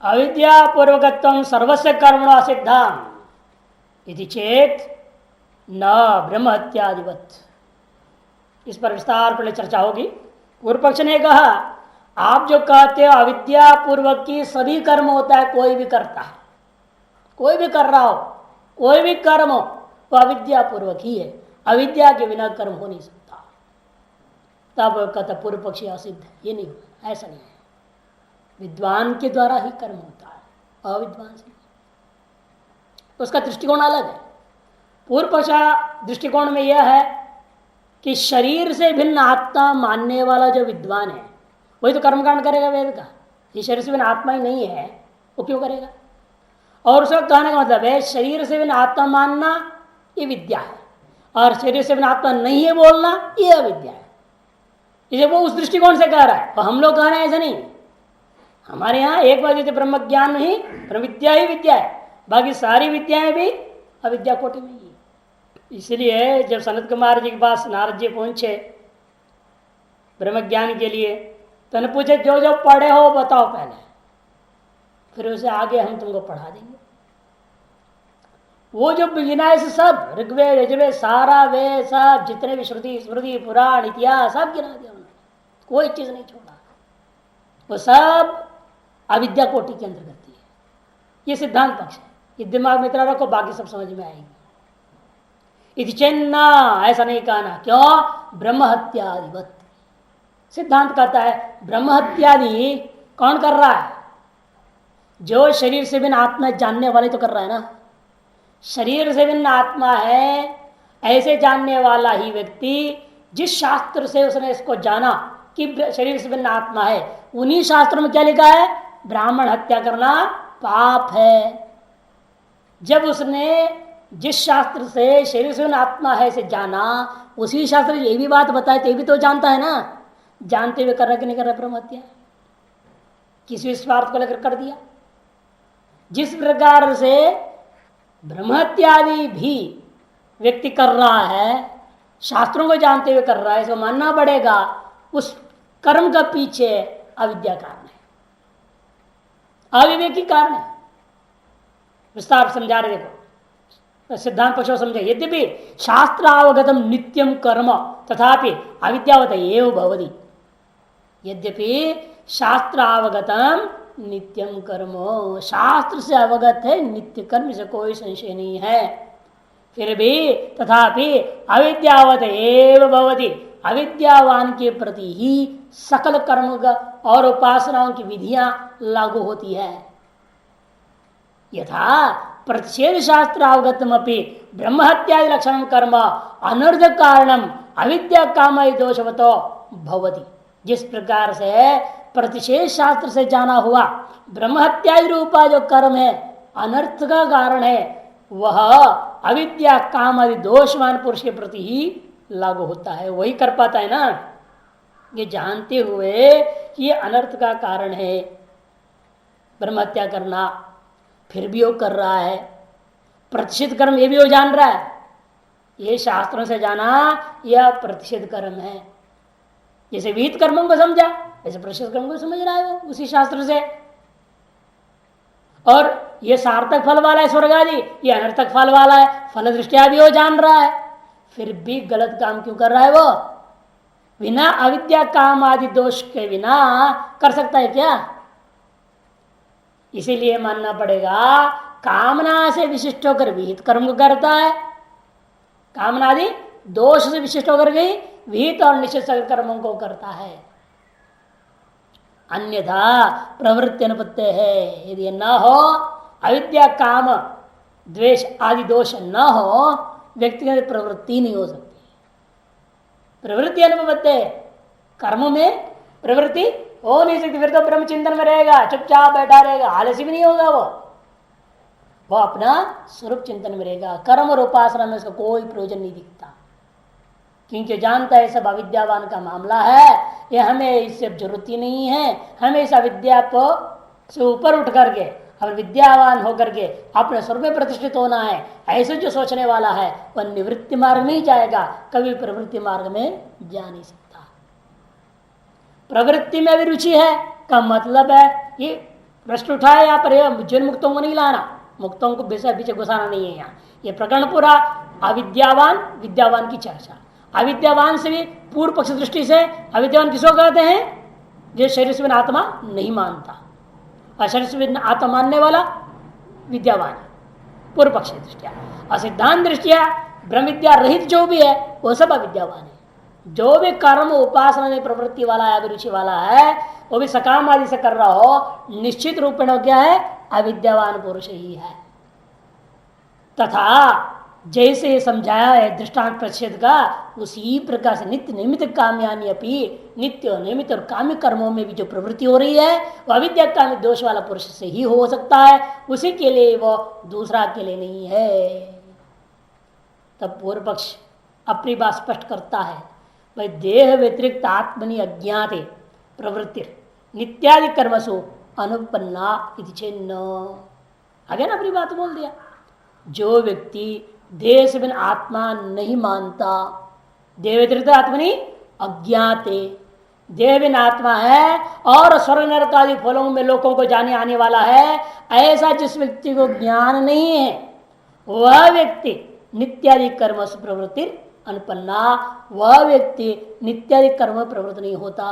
अविद्या पूर्वकत्वं सर्वस्य कर्मणो सिद्धाम इति चेत न ब्रह्म हत्यादिवत। इस पर विस्तार पर चर्चा होगी। पूर्व पक्ष ने कहा आप जो कहते हो अविद्या पूर्वक की सभी कर्म होता है, कोई भी करता है, कोई भी कर रहा हो, कोई भी कर्म हो वो अविद्या पूर्वक ही है, अविद्या के बिना कर्म हो नहीं सकता। तब कहता पूर्व पक्षी असिद्ध है, ये नहीं होगा, ऐसा नहीं है। विद्वान के द्वारा ही कर्म होता है, अविद्वान से उसका दृष्टिकोण अलग है। पूर्व पक्ष दृष्टिकोण में यह है कि शरीर से भिन्न आत्मा मानने वाला जो विद्वान है वही तो कर्मकांड करेगा वेद का। ये शरीर से भिन्न आत्मा ही नहीं है, वो क्यों करेगा? और उसका कहने का मतलब है शरीर से भिन्न आत्मा मानना ये विद्या है, और शरीर से भिन्न आत्मा नहीं है बोलना ये अविद्या है। इसे वो उस दृष्टिकोण से कह रहा है, और हम लोग कह रहे हैं ऐसा नहीं। हमारे यहाँ एक बार जैसे ब्रह्म ज्ञान ही ब्रह्म विद्या ही विद्या है, बाकी सारी विद्याएं भी अविद्या कोटि में ही है। इसलिए जब सनत कुमार जी के पास नारद जी पहुंचे ब्रह्म ज्ञान के लिए, तो उन्हें पूछे जो जो पढ़े हो बताओ पहले, फिर उसे आगे हम तुमको पढ़ा देंगे। वो जो विनय से सब ऋग्वेद यजुर्वेद सारा वेद सब जितने भी श्रुति स्मृति पुराण इतिहास सब गिना दिया उन्होंने, कोई चीज नहीं छोड़ा। वो सब अविद्या कोटि के अंतर्गत है। ये सिद्धांत पक्ष है, ये दिमाग में इतना रखो, बाकी सब समझ में आएगी। इति चेन्ना ऐसा नहीं कहना, क्यों? ब्रह्म हत्यादिवत। सिद्धांत कहता है ब्रह्म हत्यादि कौन कर रहा है? जो शरीर से भिन्न आत्मा जानने वाले तो कर रहा है ना। शरीर से भिन्न आत्मा है ऐसे जानने वाला ही व्यक्ति, जिस शास्त्र से उसने इसको जाना कि शरीर से भिन्न आत्मा है, उन्हीं शास्त्रों में क्या लिखा है? ब्राह्मण हत्या करना पाप है। जब उसने जिस शास्त्र से शरीर से भिन्न आत्मा है इसे जाना, उसी शास्त्र ये भी बात बताए तो ये भी तो जानता है ना। जानते हुए कर रहा कि नहीं कर रहा ब्रह्म हत्या? किसी स्वार्थ को लेकर कर दिया। जिस प्रकार से ब्रह्म हत्यादि भी व्यक्ति कर रहा है, शास्त्रों को जानते हुए कर रहा है, इसको मानना पड़ेगा उस कर्म का पीछे अविद्या कारण है, अविवेकी कारण है। विस्तार समझा रहे, देखो सिद्धांत पक्ष समझे। यद्यपि शास्त्रावगतम नित्यम कर्म तथापि अविद्यावत एव भवति। यद्यपि शास्त्रावगतम नित्यम कर्म, शास्त्र से अवगत है नित्य कर्म से कोई संशय नहीं है, फिर भी तथापि अविद्यावत एव भवति। अविद्यावान के प्रति ही सकल कर्म और उपासनाओं की विधियां लागू होती है। यथा प्रतिषेध शास्त्र अवगतम अपि ब्रह्म हत्यादि लक्षण कर्म अनर्थ कारणम अविद्या काम दोषवतो भवति। जिस प्रकार से प्रतिषेध शास्त्र से जाना हुआ ब्रह्म हत्यादि रूपा जो कर्म है अनर्थ का कारण है, वह अविद्या काम आदि दोषवान पुरुष के प्रति ही लागू होता है, वही कर पाता है ना। ये जानते हुए कि ये अनर्थ का कारण है ब्रह्म हत्या करना, फिर भी वो कर रहा है। प्रतिषिध कर्म ये भी वो जान रहा है, ये शास्त्रों से जाना यह प्रतिषिध कर्म है। जैसे विहित कर्मों को समझा वैसे प्रतिषिध कर्म को समझ रहा है वो उसी शास्त्र से। और ये सार्थक फल वाला है स्वर्ग आदि, ये अनर्थक फल वाला है, फल दृष्टिया भी वो जान रहा है, फिर भी गलत काम क्यों कर रहा है? वो बिना अविद्या काम आदि दोष के बिना कर सकता है क्या? इसीलिए मानना पड़ेगा कामना से विशिष्ट होकर विहित कर्म को करता है, कामना आदि दोष से विशिष्ट होकर गई विहित और निश्चित कर्मों को करता है। अन्यथा प्रवृत्ति अनुपत्ति है। यदि न हो अविद्या काम द्वेष आदि दोष न हो, व्यक्ति की प्रवृत्ति नहीं हो सकती। प्रवृत्ति अनुपत्ति, कर्म में प्रवृत्ति हो नहीं सकती, फिर तो ब्रह्म चिंतन में रहेगा, चुपचाप बैठा रहेगा, आलसी भी नहीं होगा वो अपना स्वरूप चिंतन में रहेगा। कर्म और उपासना में उसका कोई प्रयोजन नहीं दिखता, क्योंकि जानता है सब अविद्यावान का मामला है, ये हमें इससे जरूरत ही नहीं है। हमें इस अविद्या को से ऊपर उठ करके और विद्यावान होकर के अपने स्वरूप में प्रतिष्ठित होना है, ऐसे जो सोचने वाला है वह निवृत्ति मार्ग में ही जाएगा, कभी प्रवृत्ति मार्ग में जा नहीं सकता। प्रवृत्ति में भी रुचि है का मतलब है ये प्रश्न उठाया यहाँ पर जीवन मुक्तों को नहीं लाना, मुक्तों को पीछे घुसाना नहीं है। यहाँ ये प्रकरण पूरा अविद्यावान विद्यावान की चर्चा। अविद्यावान से भी पूर्व पक्ष दृष्टि से अविद्यावान किसको कहते हैं? जो शरीर से बिना आत्मा नहीं मानता, और शरीर से बिना आत्मा मानने वाला विद्यावान है पूर्व पक्ष दृष्टिया। और सिद्धांत दृष्टिया ब्रह्म विद्या रहित जो भी है वो सब अविद्यावान है। जो भी कर्म उपासना में प्रवृत्ति वाला है, अभिरुचि वाला है, वो भी सकाम आदि से कर रहा हो, निश्चित रूप में क्या है? अविद्यावान पुरुष ही है। तथा जैसे समझाया है दृष्टांत प्रच्छेद का, उसी प्रकार से नित्य निमित्त काम्यानि अपि, नित्य निमित्त और काम्य कर्मों में भी जो प्रवृत्ति हो रही है वह अविद्या काम्य दोष वाला पुरुष से ही हो सकता है, उसी के लिए, वो दूसरा के लिए नहीं है। तब पूर्व पक्ष अपनी बात स्पष्ट करता है, भाई देह व्यतिरिक्त आत्मनि अज्ञाते प्रवृत्ति नित्यादि कर्मसु अनुपन्ना इति चेन्न। आगे ना अपनी बात बोल दिया, जो व्यक्ति देह से बिन आत्मा नहीं मानता, देह व्यतिरिक्त आत्मनि अज्ञाते, देह बिन आत्मा है और स्वर्ग नरक आदि फलों में लोगों को जाने आने वाला है, ऐसा जिस व्यक्ति को ज्ञान नहीं है, वह व्यक्ति नित्यादि कर्म से प्रवृत्ति अनुपन्ना, वह व्यक्ति नित्यादि कर्म प्रवृत्त नहीं होता।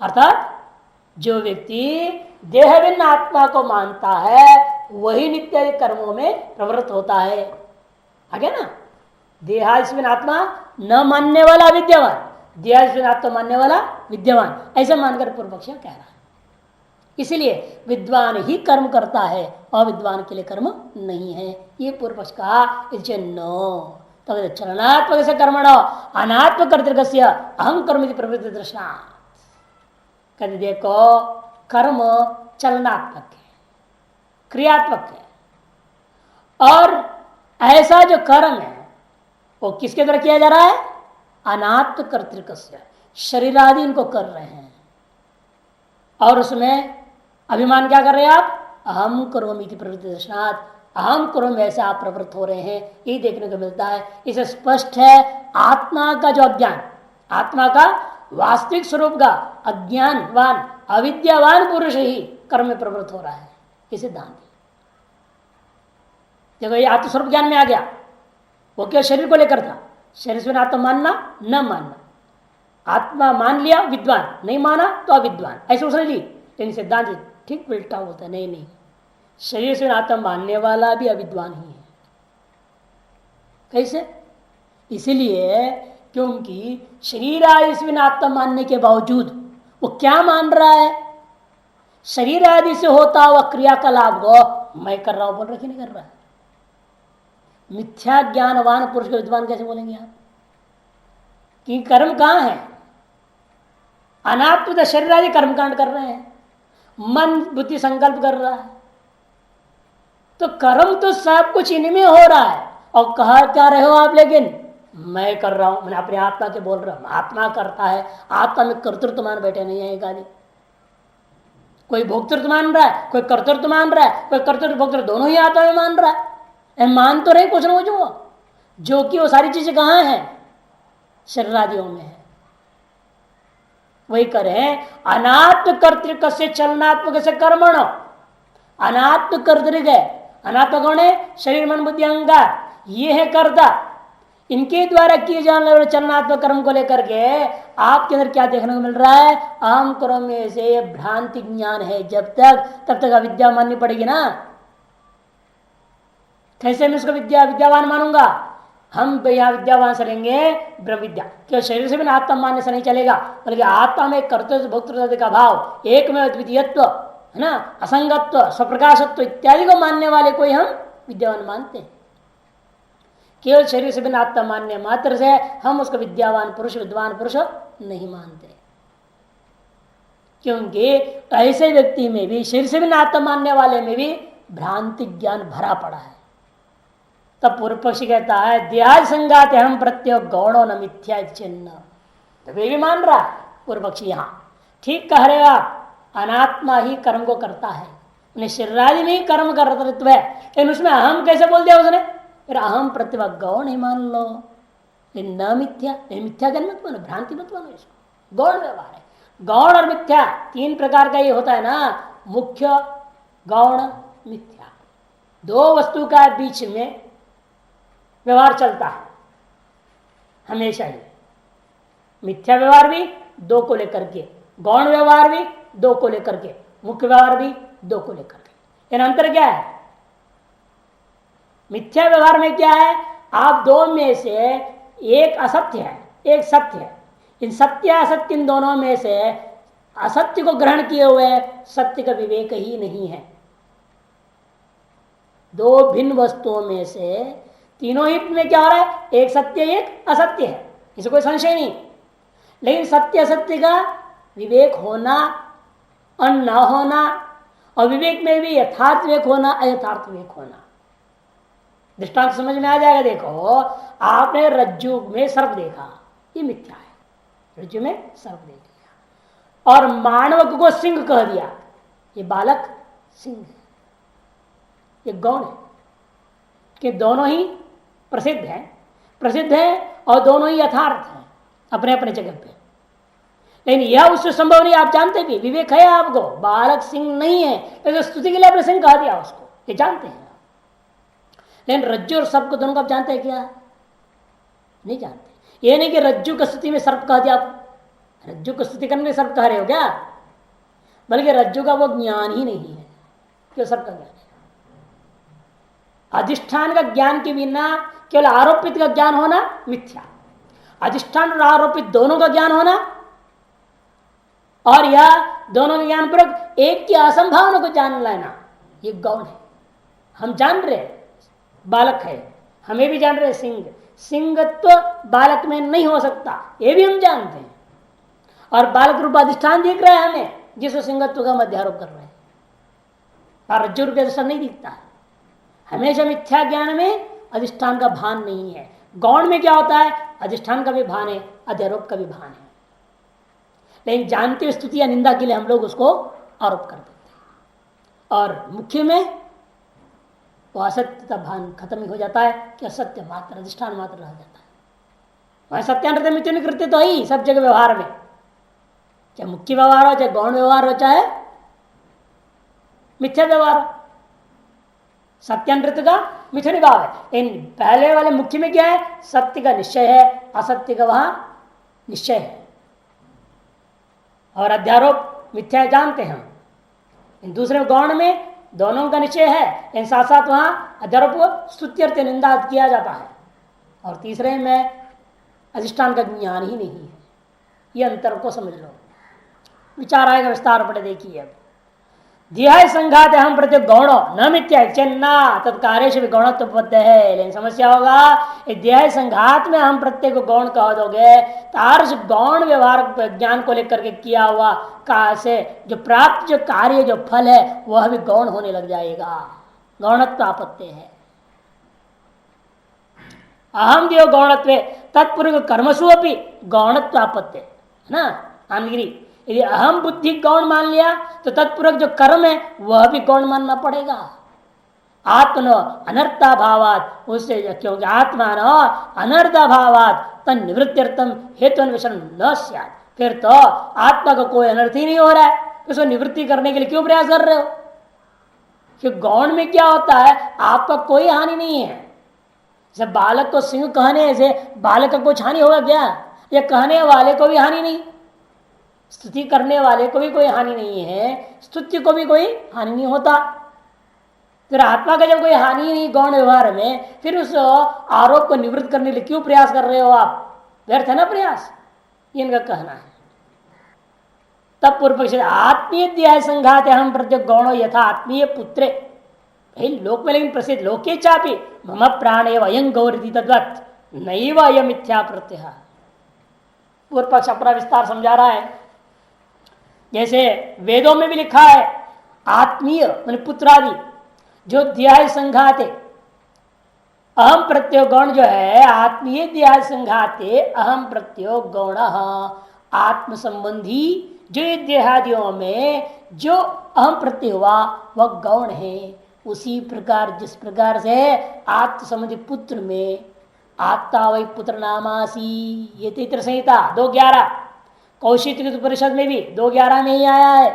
अर्थात जो व्यक्ति देह भिन्न आत्मा को मानता है वही नित्यादि कर्मों में प्रवृत्त होता है। आगे ना, देहादिस्मिन आत्मा न मानने वाला विद्यमान, देहादिस्मिन आत्मा मानने वाला विद्यमान, ऐसा मानकर पूर्व पक्ष कह रहा है। इसलिए विद्वान ही कर्म करता है, अविद्वान के लिए कर्म नहीं है, ये पूर्व पक्ष कहा। नो तो चलनात्मक से कर्मणो अनात्म कर्तृकस्य अहम कर्म प्रवृत्ति दर्शनात्। कहते देखो कर्म चलनात्मक है, क्रियात्मक है, और ऐसा जो कर्म है वो किसके द्वारा किया जा रहा है? अनात्म कर्तृकस्य, शरीर आदि इनको कर रहे हैं, और उसमें अभिमान क्या कर रहे हैं आप? अहम करोमि इति प्रवृत्ति दर्शनात्, अहम करोमि ऐसे आप प्रवृत्त हो रहे हैं, ये देखने को मिलता है। इसे स्पष्ट है आत्मा का जो अज्ञान, आत्मा का वास्तविक स्वरूप का अज्ञानवान अविद्यावान पुरुष ही कर्म में प्रवृत्त हो रहा है, ये सिद्धांत। देखो ये आत्मस्वरूप ज्ञान में आ गया, वो क्या शरीर को लेकर था, शरीर से आत्मा मानना न मानना, आत्मा मान लिया विद्वान, नहीं माना तो अविद्वान, ऐसे उसने ली। लेकिन सिद्धांत ठीक उल्टा बोलता है, नहीं, शरीर से आत्मा मानने वाला भी अविद्वान ही है। कैसे? इसलिए क्योंकि शरीर आदि से आत्मा मानने के बावजूद वो क्या मान रहा है? शरीर आदि से होता हुआ क्रियाकलाप को मैं कर रहा हूं बोल रहा कि नहीं कर रहा है? मिथ्या ज्ञानवान पुरुष को विद्वान कैसे बोलेंगे आप? कि कर्म कहां है? अनात्म शरीर आदि कर्मकांड कर रहे हैं, मन बुद्धि संकल्प कर रहा है, तो कर्म तो सब कुछ इनमें हो रहा है। और कहा क्या रहे हो आप? लेकिन मैं कर रहा हूं, मैंने अपने आत्मा के बोल रहा हूं, आत्मा करता है, आत्मा में कर्तृत्व मान बैठे नहीं है। एक आदि कोई भोक्तृत्व मान रहा है, कोई कर्तृत्व मान रहा है, कोई कर्तृत्व भोक्तृत्व दोनों ही आत्मा में मान रहा है। मान तो रहे कुछ ना कुछ, जो कि वो सारी चीजें कहां है? शरीर आदियों में है। वही करें अनात्म कर्तृक से चलनात्मक से कर्मण, अनात्म कर्तृक है, अनात्म कौन है? शरीर मन बुद्धि अहंकार, ये है कर्ता। इनके द्वारा किए जाने वाले चलनात्मक कर्म को लेकर के आपके अंदर क्या देखने को मिल रहा है? अहम कर्म में से भ्रांति ज्ञान है जब तक, तब तक अविद्या माननी पड़ेगी ना। कैसे मैं उसको विद्यावान मानूंगा? हम यहाँ विद्यावान से लेंगे ब्रह्म विद्या, क्यों शरीर से भी आत्मा मानने से नहीं चलेगा, बल्कि आत्मा में कर्तव्य भोक्तृत्व का भाव, एक में द्वितीयत्व है ना, असंगत्व, स्वप्रकाशत्व इत्यादि को मानने वाले को ही हम विद्यावान मानते हैं। केवल शरीर से बिना आत्मा मानने मात्र से हम उसको विद्यावान पुरुष, विद्वान पुरुष नहीं मानते, क्योंकि ऐसे व्यक्ति में भी, शरीर से बिना आत्मा मानने वाले में भी भ्रांति ज्ञान भरा पड़ा है। तब पूर्व पक्षी कहता है देहादि संगात हम प्रत्यय गौणो न मिथ्या चिन्ह, तो वे भी मान रहा है पूर्व पक्षी। यहाँ ठीक कह रहे आप, अनात्मा ही कर्म को करता है, उन्हें शरीरादि में ही कर्म कर्तृत्व है, लेकिन उसमें अहम कैसे बोल दिया उसने? फिर अहम प्रतिभा गौण ही मान लो, न मिथ्या, मिथ्या ज्ञान मत मानो, भ्रांति मत मानो, इसको गौण व्यवहार है। गौण और मिथ्या तीन प्रकार का ये होता है ना, मुख्य गौण मिथ्या, दो वस्तु का बीच में व्यवहार चलता है हमेशा ही। मिथ्या व्यवहार भी दो को लेकर के, गौण व्यवहार भी दो को लेकर के, मुख्य व्यवहार भी दो को लेकर के। इन अंतर क्या है? मिथ्या व्यवहार में क्या है? आप दो में से एक असत्य है, एक सत्य है। इन सत्य असत्य इन दोनों में से असत्य को ग्रहण किए हुए सत्य का विवेक ही नहीं है। दो भिन्न वस्तुओं में से तीनों ही में क्या हो रहा है? एक सत्य एक असत्य है, इसे कोई संशय नहीं। लेकिन सत्य असत्य का विवेक होना और न होना, और विवेक में भी यथार्थ विवेक होना अयथार्थ विवेक होना। दृष्टांत समझ में आ जाएगा। देखो, आपने रज्जु में सर्प देखा, ये मिथ्या है। रज्जु में सर्प देख लिया और मानव को सिंह कह दिया, ये बालक सिंह है, ये गौण है। कि दोनों ही प्रसिद्ध है और दोनों ही यथार्थ हैं अपने अपने जगह पे। लेकिन यह उससे संभव नहीं, आप जानते भी, विवेक है आपको, बालक सिंह नहीं है, तो स्तुति के लिए आपने सिंह कहा दिया उसको, ये जानते हैं। लेकिन रज्जु और सर्प को दोनों को आप जानते हैं क्या? नहीं जानते। ये नहीं कि रज्जु की स्तुति में सर्प कह दिया, आप रज्जु की स्तुति करने में सर्प कह रहे हो क्या? बल्कि रज्जु का वो ज्ञान ही नहीं है कि सर्प का ज्ञान है। अधिष्ठान का ज्ञान के बिना केवल आरोपित का ज्ञान होना मिथ्या, अधिष्ठान और आरोपित दोनों का ज्ञान होना, और यह दोनों के ज्ञान पूर्वक एक की असंभावना को जान लेना, ये गौण है। हम जान रहे बालक है, हमें भी जान रहे सिंहत्व बालक में नहीं हो सकता, ये भी हम जानते हैं। और बालक रूप अधिष्ठान दिख रहा है हमें, जिसको सिंहत्व का मध्यारोप कर रहे हैं, और रज्जु रूप अधिष्ठान नहीं दिखता है। हमेशा मिथ्या ज्ञान में अधिष्ठान का भान नहीं है। गौण में क्या होता है? अधिष्ठान का भी भान है, अध्यारोप का भी भान है। लेकिन जानते हुए स्तुति या निंदा के लिए हम लोग उसको आरोप कर देते हैं। और मुख्य में वो असत्य का भान खत्म ही हो जाता है कि असत्य मात्र, अधिष्ठान मात्र रह जाता है। वह सत्यानृत्य मिथ्या निकृत्य तो ही सब जगह व्यवहार में, चाहे मुख्य व्यवहार हो, चाहे गौण व्यवहार हो, चाहे मिथ्या व्यवहार हो, सत्यानृत्य का मिथ्या निभाव है। इन पहले वाले मुख्य में क्या है? सत्य का निश्चय है, असत्य का वहां निश्चय है। और अध्यारोप मिथ्या जानते हैं हम। इन दूसरे गौण में दोनों का निश्चय है, इन साथ साथ वहां अध्यारोप को स्तुत्यर्थ निंदा किया जाता है। और तीसरे में अधिष्ठान का ज्ञान ही नहीं है। ये अंतर को समझ लो, विचार आएगा विस्तार पड़े। देखिए, अब देहाय संघात हम प्रत्येक गौणो न मिथ्या चन्ना तत्कार्य से भी गौणत्व उपपद्य है। लेकिन समस्या होगा, देहाय संघात में हम प्रत्येक को गौण कह दोगे तो आर्ष गौण व्यवहार ज्ञान को लेकर के किया हुआ का से जो प्राप्त जो कार्य जो फल है वह भी गौण होने लग जाएगा, गौणत्व आपत्ति है। अहम देव गौणत्व तत्पूर्व कर्मसु अपनी गौणत्व आपत्ति है ना। आमगिरी यदि अहम बुद्धि गौण मान लिया तो तत्पूर्वक जो कर्म है वह भी गौण मानना पड़ेगा। आत्मनो अनर्थाभावात, उससे क्योंकि आत्मान अनर्थाभावात तन निवृत्त्यर्थम हेतु अन्वेषण न स्यात्, फिर तो आत्मा का कोई अनर्थ ही नहीं हो रहा है, उसको निवृत्ति करने के लिए क्यों प्रयास कर रहे हो? कि गौण में क्या होता है, आपका कोई हानि नहीं है। जब बालक को सिंह कहने से बालक का कुछ हानि होगा क्या? या कहने वाले को भी हानि नहीं, स्तुति करने वाले को भी कोई हानि नहीं है, स्तुति को भी कोई हानि नहीं होता। फिर आत्मा का जब कोई हानि नहीं गौण व्यवहार में, फिर उस आरोप को निवृत्त करने के लिए क्यों प्रयास कर रहे हो आप? व्यर्थ है ना प्रयास, ये इनका कहना है। तब पूर्व पक्ष आत्मीय देहाय संघात हम प्रत्येक गौणो यथा आत्मीय पुत्रे, लोक में लेकिन प्रसिद्ध लोके चापी मम प्राण एवं अयं गौरी तद्वत् नैव अयं मिथ्या प्रत्यय। पूर्व पक्ष अपना विस्तार समझा रहा है। जैसे वेदों में भी लिखा है आत्मीय मान पुत्रादि जो देहाय संघाते अहम प्रत्यय गौण जो है, आत्मीय देहाय संघाते अहम प्रत्यय गौण, आत्म संबंधी जो देहादियों में जो अहम प्रत्यय हुआ वह गौण है। उसी प्रकार जिस प्रकार से आत्म संबंधी पुत्र में आत्ता वही पुत्र नामासी, ये तैत्र संहिता 2:11, कौशिक उपनिषद में भी 2:11 में ही आया है।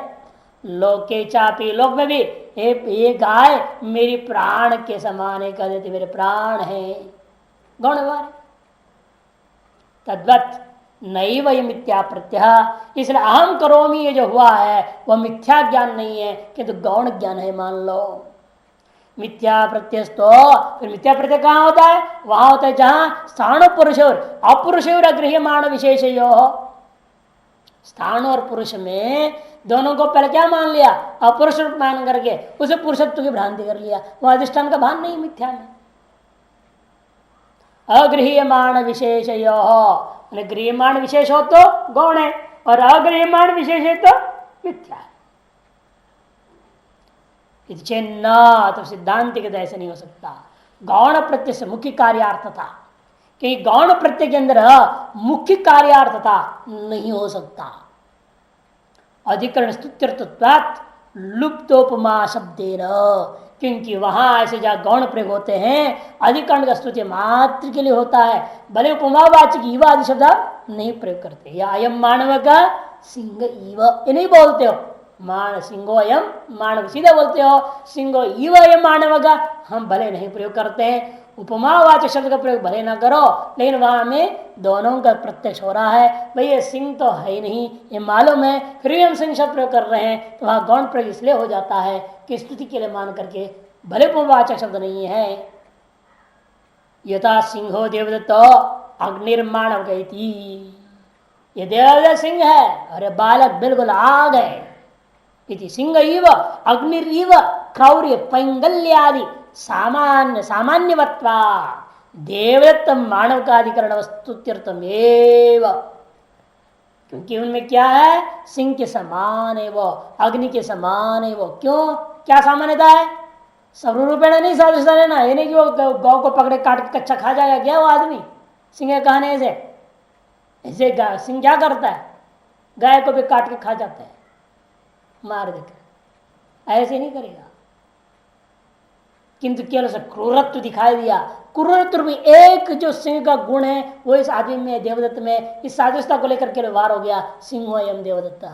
लोके चापी, लोक में भी ये गाय मेरी प्राण के समान है, कह देते मेरे प्राण है, गौण व्यवहार। तद्वत नहीं वही मिथ्या प्रत्यय, इसलिए अहम करोमी ये जो हुआ है वह मिथ्या ज्ञान नहीं है किंतु गौण ज्ञान है, मान लो। मिथ्या प्रत्यय तो फिर मिथ्या प्रत्यय कहाँ होता है? वहां होता है जहां स्थान पुरुष और अपुरुष और गृह्यमाण विशेष यो। स्थान और पुरुष में दोनों को पहले क्या मान लिया? अपुरुष मान करके उसे पुरुषत्व की भ्रांति कर लिया, वह अधिष्ठान का भान नहीं मिथ्या में। अगृह्यमाण विशेष गृह्यमाण विशेष हो तो गौण है और अगृह्यमाण विशेष है तो मिथ्या है। न तो सिद्धांत के ऐसे नहीं हो सकता। गौण प्रत्यय से मुख्य कार्यार्थता, कि गौण प्रत्यय के अंदर मुख्य कार्यार्थता नहीं हो सकता। अधिकरण स्तुत्यर्थत्वात् लुप्तोपमा शब्देन, क्योंकि वहां ऐसे जहां गौण प्रयोग होते हैं अधिकरण का स्तुति मात्र के लिए होता है, भले उपमावाचक ईव आदि शब्द नहीं प्रयोग करते। या अयम मानव का सिंह ईव ये नहीं बोलते हो, मान सिंहो अयम मानव सीधे बोलते हो, सिंहो ईव अयम मानव का हम भले नहीं प्रयोग करते हैं। उपमावाचक शब्द का प्रयोग भले ना करो, लेकिन वहां में दोनों का प्रत्यक्ष हो रहा है। भाई ये सिंह तो है ही नहीं, ये मालूम है, फिर भी हम सिंह शब्द प्रयोग कर रहे हैं, तो वहां गौण प्रयोग इसलिए हो जाता है कि स्तुति के लिए मान करके, भले उपमावाचक शब्द नहीं है। यथा सिंहो देवदत्त अग्निर्माण गई थी, ये देवदत्त सिंह है, अरे बालक बिल्कुल आग है। इति सिंह इव अग्निरीव क्रौर्य पैंगल्यादि सामान्य सामान्यवत्वा देवदत्त मानव का अधिकरण वस्तुत्यर्थमेव, क्योंकि उनमें क्या है? सिंह के समान है वो, अग्नि के समान है वो। क्यों? क्या सामान्यता है? सर्वरूपेण नहीं सादृश्यता लेना, ये नहीं कि वो गौ को पकड़े काट के कच्चा खा जाएगा क्या वो आदमी सिंह कहने से? ऐसे सिंह क्या करता है? गाय को भी काट के खा जाता है, मार देकर, ऐसे नहीं करेगा। किंतु केवल से क्रूरत्व दिखाई दिया। क्रूरत्व भी एक जो सिंह का गुण है वो इस आदमी में, देवदत्त में, इस सादृश्यता को लेकर के व्यवहार हो गया, सिंह एवं देवदत्त।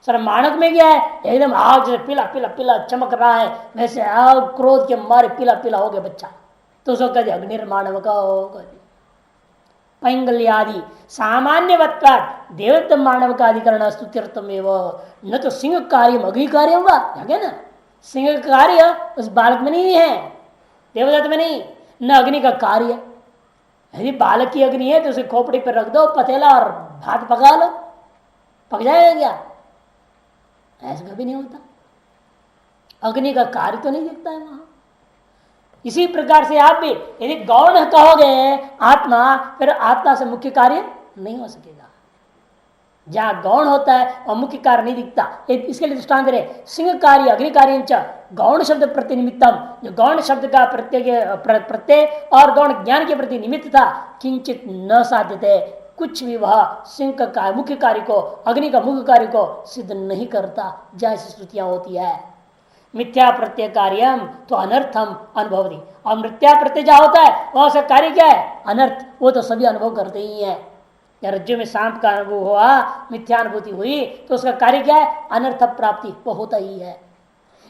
सर मानक में क्या है? एकदम आग जैसे पीला पीला पीला चमक रहा है, वैसे आग क्रोध के मारे पीला पीला हो गया बच्चा, तो उसको कह दिया अग्निर्माणव का पैंगल्यादि सामान्यवत्वात् देवदत्त मानव का अधिकरण स्तुत्यर्थमेव, न तो सिंह कार्य अग्नि कार्य होगा क्या ना? सिंह का कार्य उस बालक में नहीं है, देवदत्त में नहीं, न अग्नि का कार्य। यदि बालक की अग्नि है तो उसे खोपड़ी पर रख दो पतेला और भात पका लो, पक जाएगा क्या? ऐसा कभी नहीं होता। अग्नि का कार्य तो नहीं दिखता है वहां। इसी प्रकार से आप भी यदि गौण कहोगे आत्मा, फिर आत्मा से मुख्य कार्य नहीं हो सकेगा। जहां गौण होता है और मुख्य कार्य नहीं दिखता, इसके लिए दृष्टांत दे सिंह कार्य अग्नि कार्य गौण शब्द प्रतिनिमित्तम, जो गौण शब्द का प्रत्यय और गौण ज्ञान के प्रति निमित्त था, किंचित न साध्यते, कुछ भी वह सिंह का मुख्य कार्य को, अग्नि का मुख्य कार्य को सिद्ध नहीं करता, जैसी स्तुतियां होती है। मिथ्या प्रत्यय कार्यम तो अनर्थम अनुभवती, और मिथ्या प्रत्यय जो होता है वह उसका कार्य क्या है? अनर्थ। वो तो सभी अनुभव करते ही है। रज्जु में सांप का अनुभव हुआ, मिथ्यानुभूति हुई, तो उसका कार्य क्या है? अनर्थ प्राप्ति, वो होता ही है।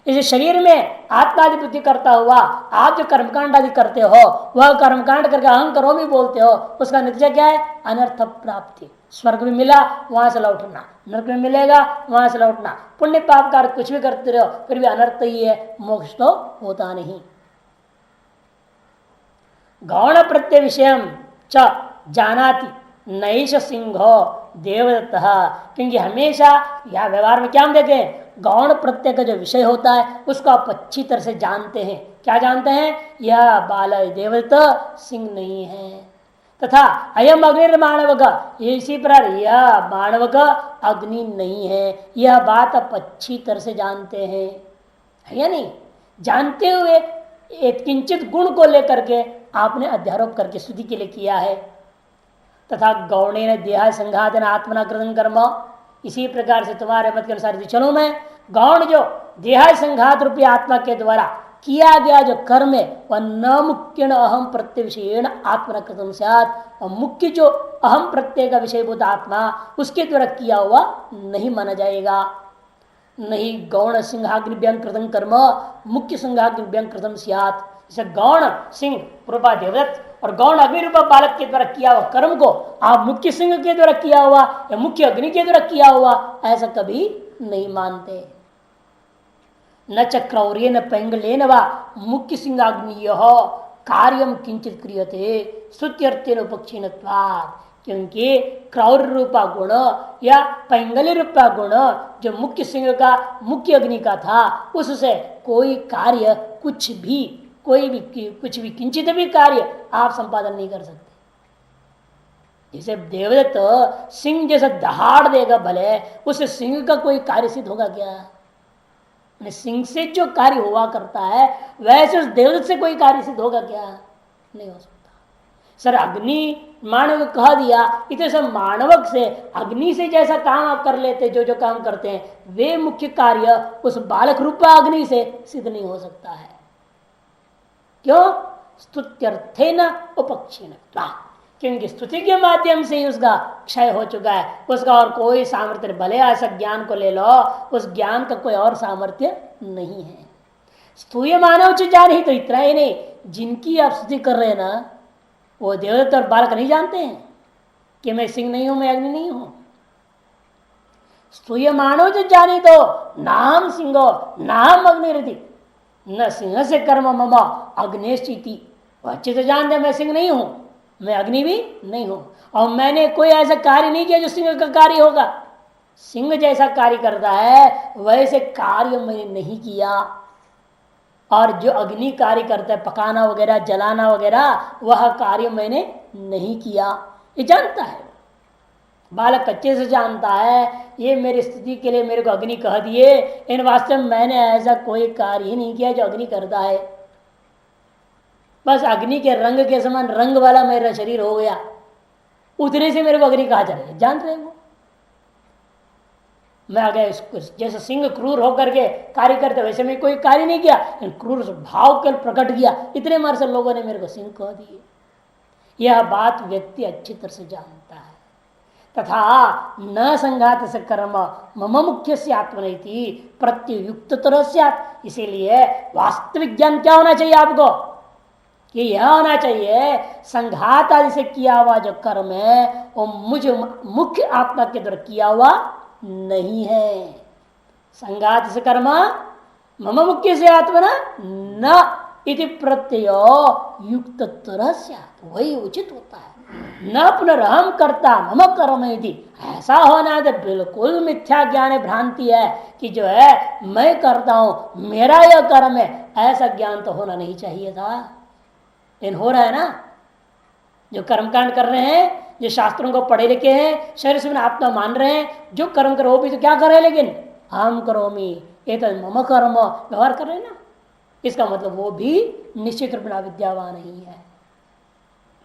इस शरीर में आत्मादि बुद्धि करता हुआ आप जो कर्मकांड आदि करते हो, वह कर्मकांड करके अहं करो भी बोलते हो, उसका नतीजा क्या है? अनर्थ प्राप्ति। स्वर्ग में मिला वहां से लौटना, नरक में मिलेगा वहां से लौटना, पुण्य पाप कार्य कुछ भी करते रहो फिर भी अनर्थ ही है, मोक्ष तो होता नहीं। गौण प्रत्यय विषय च जानाति नैष सिंहो देवदत्त, क्योंकि हमेशा यह व्यवहार में क्या हम देखें, गौण प्रत्यय का जो विषय होता है उसको आप अच्छी तरह से जानते हैं। क्या जानते हैं? यह बाल देवदत्त सिंह नहीं है, तथा अयम अग्नि मानव का, इसी प्रकार यह मानव का अग्नि नहीं है। यह बात आप अच्छी तरह से जानते हैं, है या नहीं? जानते हुए एक किंचित गुण को लेकर के आपने अध्यारोप करके स्तुति के लिए किया है। तथा गौणे देहा संघातन आत्मना कृतम कर्म, इसी प्रकार से तुम्हारे मत के अनुसार चलो मैं गौण जो देहा संघात रूपी आत्मा के द्वारा किया गया जो कर्म है वह न मुख्य अहम प्रत्यय विषय आत्मना कृतम स्यात्, और मुख्य जो अहम प्रत्यय का विषयभूत आत्मा उसके द्वारा किया हुआ नहीं माना जाएगा। नहीं गौण सिंहाग्निभ्यं कृतं कर्म मुख्य सिंहाग्निभ्यं कृतं स्यात्। जैसे गौण सिंह रूपा देवदत्त और गौण अग्नि रूपा बालक के द्वारा किया हुआ कर्म को आप मुख्य सिंह के द्वारा किया हुआ या मुख्य अग्नि के द्वारा किया हुआ ऐसा कभी नहीं मानते। न च क्रौर्य न पैंगलेन व मुख्य सिंहाग्नि कार्यम किंचित क्रियते स्तुत्यर्थेन उपक्षीणत्वात्। क्योंकि क्रौर्य रूपा गुण या पैंगल्य रूपा गुण जो मुख्य सिंह का मुख्य अग्नि का था उससे कोई कार्य कुछ भी किंचित भी कार्य आप संपादन नहीं कर सकते। जैसे देवदत्त सिंह जैसा दहाड़ देगा भले उस सिंह का कोई कार्य सिद्ध होगा क्या? सिंह से जो कार्य हुआ करता है वैसे उस देवदत्त से कोई कार्य सिद्ध होगा क्या? नहीं हो सकता। सर अग्नि मानव कह दिया इतने सब मानवक से अग्नि से जैसा काम आप कर लेते जो काम करते हैं वे मुख्य कार्य उस बालक रूपा अग्नि से सिद्ध नहीं हो सकता है। क्यों? स्तुत्यर्थेन उपक्षीणत्वात्। क्योंकि स्तुति के माध्यम से ही उसका क्षय हो चुका है, उसका और कोई सामर्थ्य, भले ऐसा ज्ञान को ले लो उस ज्ञान का कोई और सामर्थ्य नहीं है। स्तूय मानव जान ही तो इतना ही नहीं, जिनकी आप स्तुति कर रहे हैं ना वो देवदत्त और बालक नहीं जानते हैं कि मैं सिंह नहीं हूं, मैं अग्नि नहीं हूं। स्तूय मानव जो जानी तो नाम सिंहो नाम अग्निरिति न सिंह से कर्म मम अग्नेश्चिति। अच्छे से जानते मैं सिंह नहीं हूं, मैं अग्नि भी नहीं हूं और मैंने कोई ऐसा कार्य नहीं किया जो सिंह का कार्य होगा। सिंह जैसा कार्य करता है वैसे कार्य मैंने नहीं किया। और जो अग्नि कार्य करता है पकाना वगैरह जलाना वगैरह वह कार्य मैंने नहीं किया, ये जानता है। बालक अच्छे से जानता है ये मेरी स्थिति के लिए मेरे को अग्नि कह दिए, इन वास्तव में मैंने ऐसा कोई कार्य ही नहीं किया जो अग्नि करता है। बस अग्नि के रंग के समान रंग वाला मेरा शरीर हो गया, उतने से मेरे को अग्नि कहा चले। जान रहे हो मैं आ गया जैसे सिंह क्रूर होकर के कार्य करते वैसे मैं कोई कार्य नहीं किया, क्रूर भाव के प्रकट किया, इतने मार से लोगों ने मेरे को सिंह कह दिए। यह बात व्यक्ति अच्छी तरह से जानता है। तथा न संघात से कर्म मम मुख्य से आत्मनिति प्रत्युक्त तरह से। इसीलिए वास्तविक ज्ञान क्या होना चाहिए आपको कि यह होना चाहिए संघात आदि से किया हुआ जो कर्म है वो मुझ मुख्य आत्मा के द्वारा किया हुआ नहीं है। संघात से कर्म मम मुख्य से आत्मा न इति प्रत्यय युक्त तरह से वही उचित होता है। न पुनरहम करता मम कर्म यदि ऐसा होना तो बिल्कुल मिथ्या ज्ञान भ्रांति है कि जो है मैं करता हूं मेरा यह कर्म है, ऐसा ज्ञान तो होना नहीं चाहिए था। लेकिन हो रहा है ना, जो कर्मकांड कर रहे हैं, जो शास्त्रों को पढ़े लिखे हैं, शरीर से आत्मा मान रहे हैं, जो कर्म करो वो भी तो क्या कर रहे हैं, लेकिन हम करोमी ये तो मम कर्म व्यवहार कर रहे हैं ना। इसका मतलब वो भी निश्चित रूप में विद्यावान नहीं है।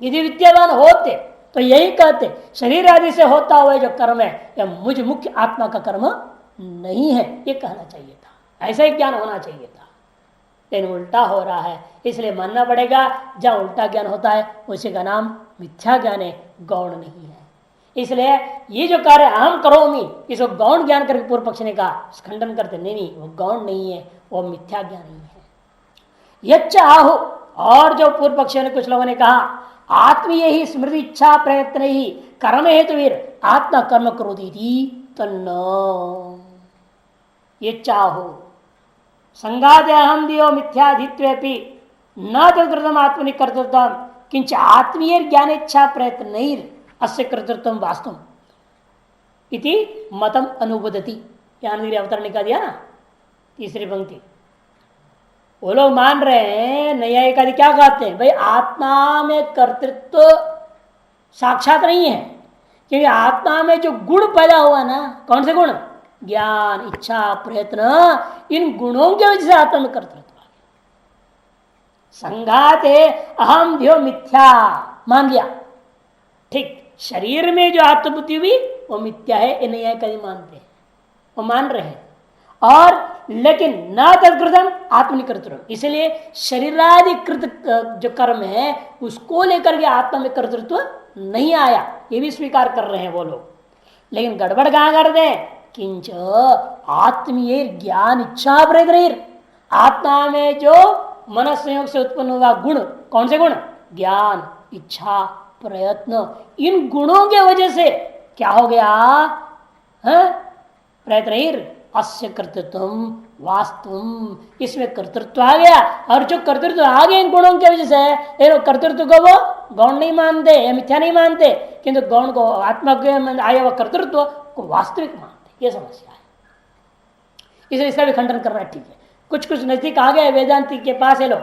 यदि विद्यावान होते तो यही कहते शरीर आदि से होता हुआ जो कर्म है यह मुझ मुख्य आत्मा का कर्म नहीं है, ये कहना चाहिए था, ऐसा ही ज्ञान होना चाहिए था। लेकिन उल्टा हो रहा है, इसलिए मानना पड़ेगा जहां उल्टा ज्ञान होता है उसी का नाम मिथ्या ज्ञान है, गौण नहीं है। इसलिए ये जो कार्य अहम करोमी इसको गौण ज्ञान करके पूर्व पक्ष ने कहा, खंडन करते नहीं, वो गौण नहीं है, वो मिथ्या ज्ञान ही है। यच्च आहु, और जो पूर्व पक्ष ने कुछ लोगों ने कहा आत्मीय ही स्मृति इच्छा प्रयत्न ही कर्म हेतु वीर आत्मा कर्म करोती थी तन्न। ये चाहो संगादे अहम दियो मिथ्याधित्वेपि न तदृतम आत्मनि कर्तृत्व किंच आत्मीय ज्ञान इच्छा प्रयत्न नहीं अस्य कर्तृत्व वास्तव इति मतम अनुबदति। यानी अवतरण का दिया ना तीसरी पंक्ति, वो लोग मान रहे हैं नैयायिक आदि क्या कहते हैं भाई आत्मा में कर्तृत्व साक्षात नहीं है, क्योंकि आत्मा में जो गुण पैदा हुआ ना, कौन से गुण, ज्ञान इच्छा प्रयत्न, इन गुणों के वजह से आत्मा में कर्तृत्व आ गया। संघाते अहम ध्यो मिथ्या मान लिया, ठीक, शरीर में जो आत्मबुद्धि हुई वो मिथ्या है, ये नैयायिक आदि मानते हैं, वो मान रहे हैं। और लेकिन न तत्कृतम आत्मनिकर्तृत्व, इसलिए शरीरादि कृत जो कर्म है उसको लेकर के आत्मा में कर्तृत्व नहीं आया, ये भी स्वीकार कर रहे हैं वो लोग। लेकिन गड़बड़ कहां करते हैं किंच आत्मीय ज्ञान इच्छा प्रयत्न, आत्मा में जो मन संयोग से उत्पन्न हुआ गुण, कौन से गुण? ज्ञान, इच्छा, प्रयत्न, इन गुणों के वजह से क्या हो गया? प्रयत्न अस्य कर्तृत्व वास्तव, इसमें कर्तृत्व आ गया। और जो कर्तृत्व आ गया इन गुणों की वजह से, ये लोग कर्तृत्व को वो गौण नहीं मानते या मिथ्या नहीं मानते, किंतु गौण को, आत्मा के आया हुआ कर्तृत्व को वास्तविक मानते। ये समस्या है, इसलिए इसका भी खंडन करना ठीक है। कुछ कुछ नजदीक आ गए वेदांति के पास है लोग,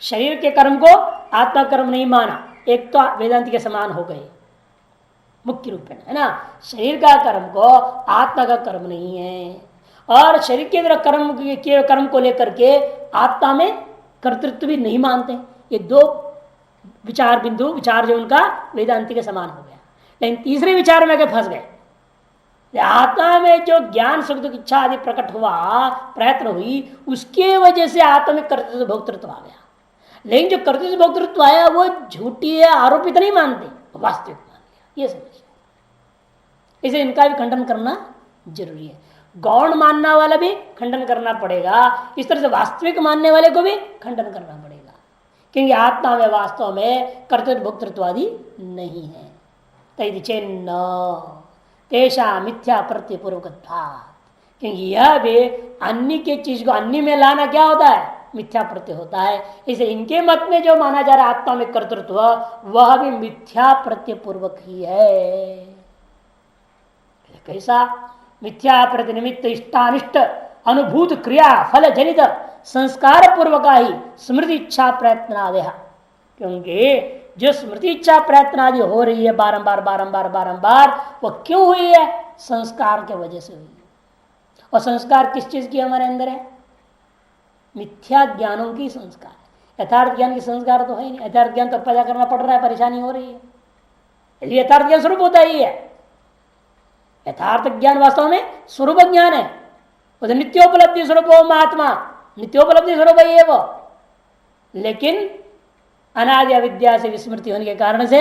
शरीर के कर्म को आत्मा कर्म नहीं माना, एक तो वेदांति के समान हो गए मुख्य रूप में, है ना। शरीर का कर्म को आत्मा का कर्म नहीं है, और शरीर के द्वारा कर्म को लेकर के आत्मा में कर्तृत्व भी नहीं मानते। ये दो विचार बिंदु, विचार जो उनका वेदांति के समान हो गया। लेकिन तीसरे विचार में फंस गए, आत्मा में जो ज्ञान सुख दुख इच्छा आदि प्रकट हुआ, प्रयत्न हुई, उसके वजह से आत्मा में कर्तृत्व भोक्तृत्व आ गया। लेकिन जो कर्तृत्व भोक्तृत्व आया वो झूठी है, आरोपित नहीं मानते, वास्तविक मान लिया। ये समझ, इसे इनका भी खंडन करना जरूरी है। गौण मानने वाला भी खंडन करना पड़ेगा, इस तरह से वास्तविक मानने वाले को भी खंडन करना पड़ेगा, क्योंकि आत्मा में वास्तव में कर्तृत्व भोक्तृत्व आदि नहीं है। तैति चेन्न तेषा मिथ्या प्रत्यपूर्वक, क्योंकि यह भी अन्य के चीज को अन्य में लाना क्या होता है? मिथ्या प्रत्यय होता है। इसे इनके मत में जो माना जा रहा है आत्मा में कर्तृत्व, वह भी मिथ्या प्रत्यपूर्वक ही है। कैसा? मिथ्या प्रतिनिमित्त इष्टानिष्ट अनुभूत क्रिया फल जनित संस्कार पूर्वक ही स्मृति इच्छा प्रयत्न आदि, क्योंकि जो स्मृति इच्छा प्रयत्न आदि हो रही है बारंबार बारंबार बारंबार, वह क्यों हुई है? संस्कार के वजह से हुई है। और संस्कार किस चीज की हमारे अंदर है? मिथ्या ज्ञानों की संस्कार है। यथार्थ ज्ञान की संस्कार तो है ही नहीं। यथार्थ ज्ञान तो पैदा करना पड़ रहा है, परेशानी हो रही है। यदि यथार्थ ज्ञान स्वरूप होता ही है, यथार्थ ज्ञान वास्तव में स्वरूप ज्ञान है, वो तो नित्योपलब्धि स्वरूप हो, महात्मा नित्योपलब्धि स्वरूप है वो। लेकिन अनादि अविद्या से विस्मृति होने के कारण से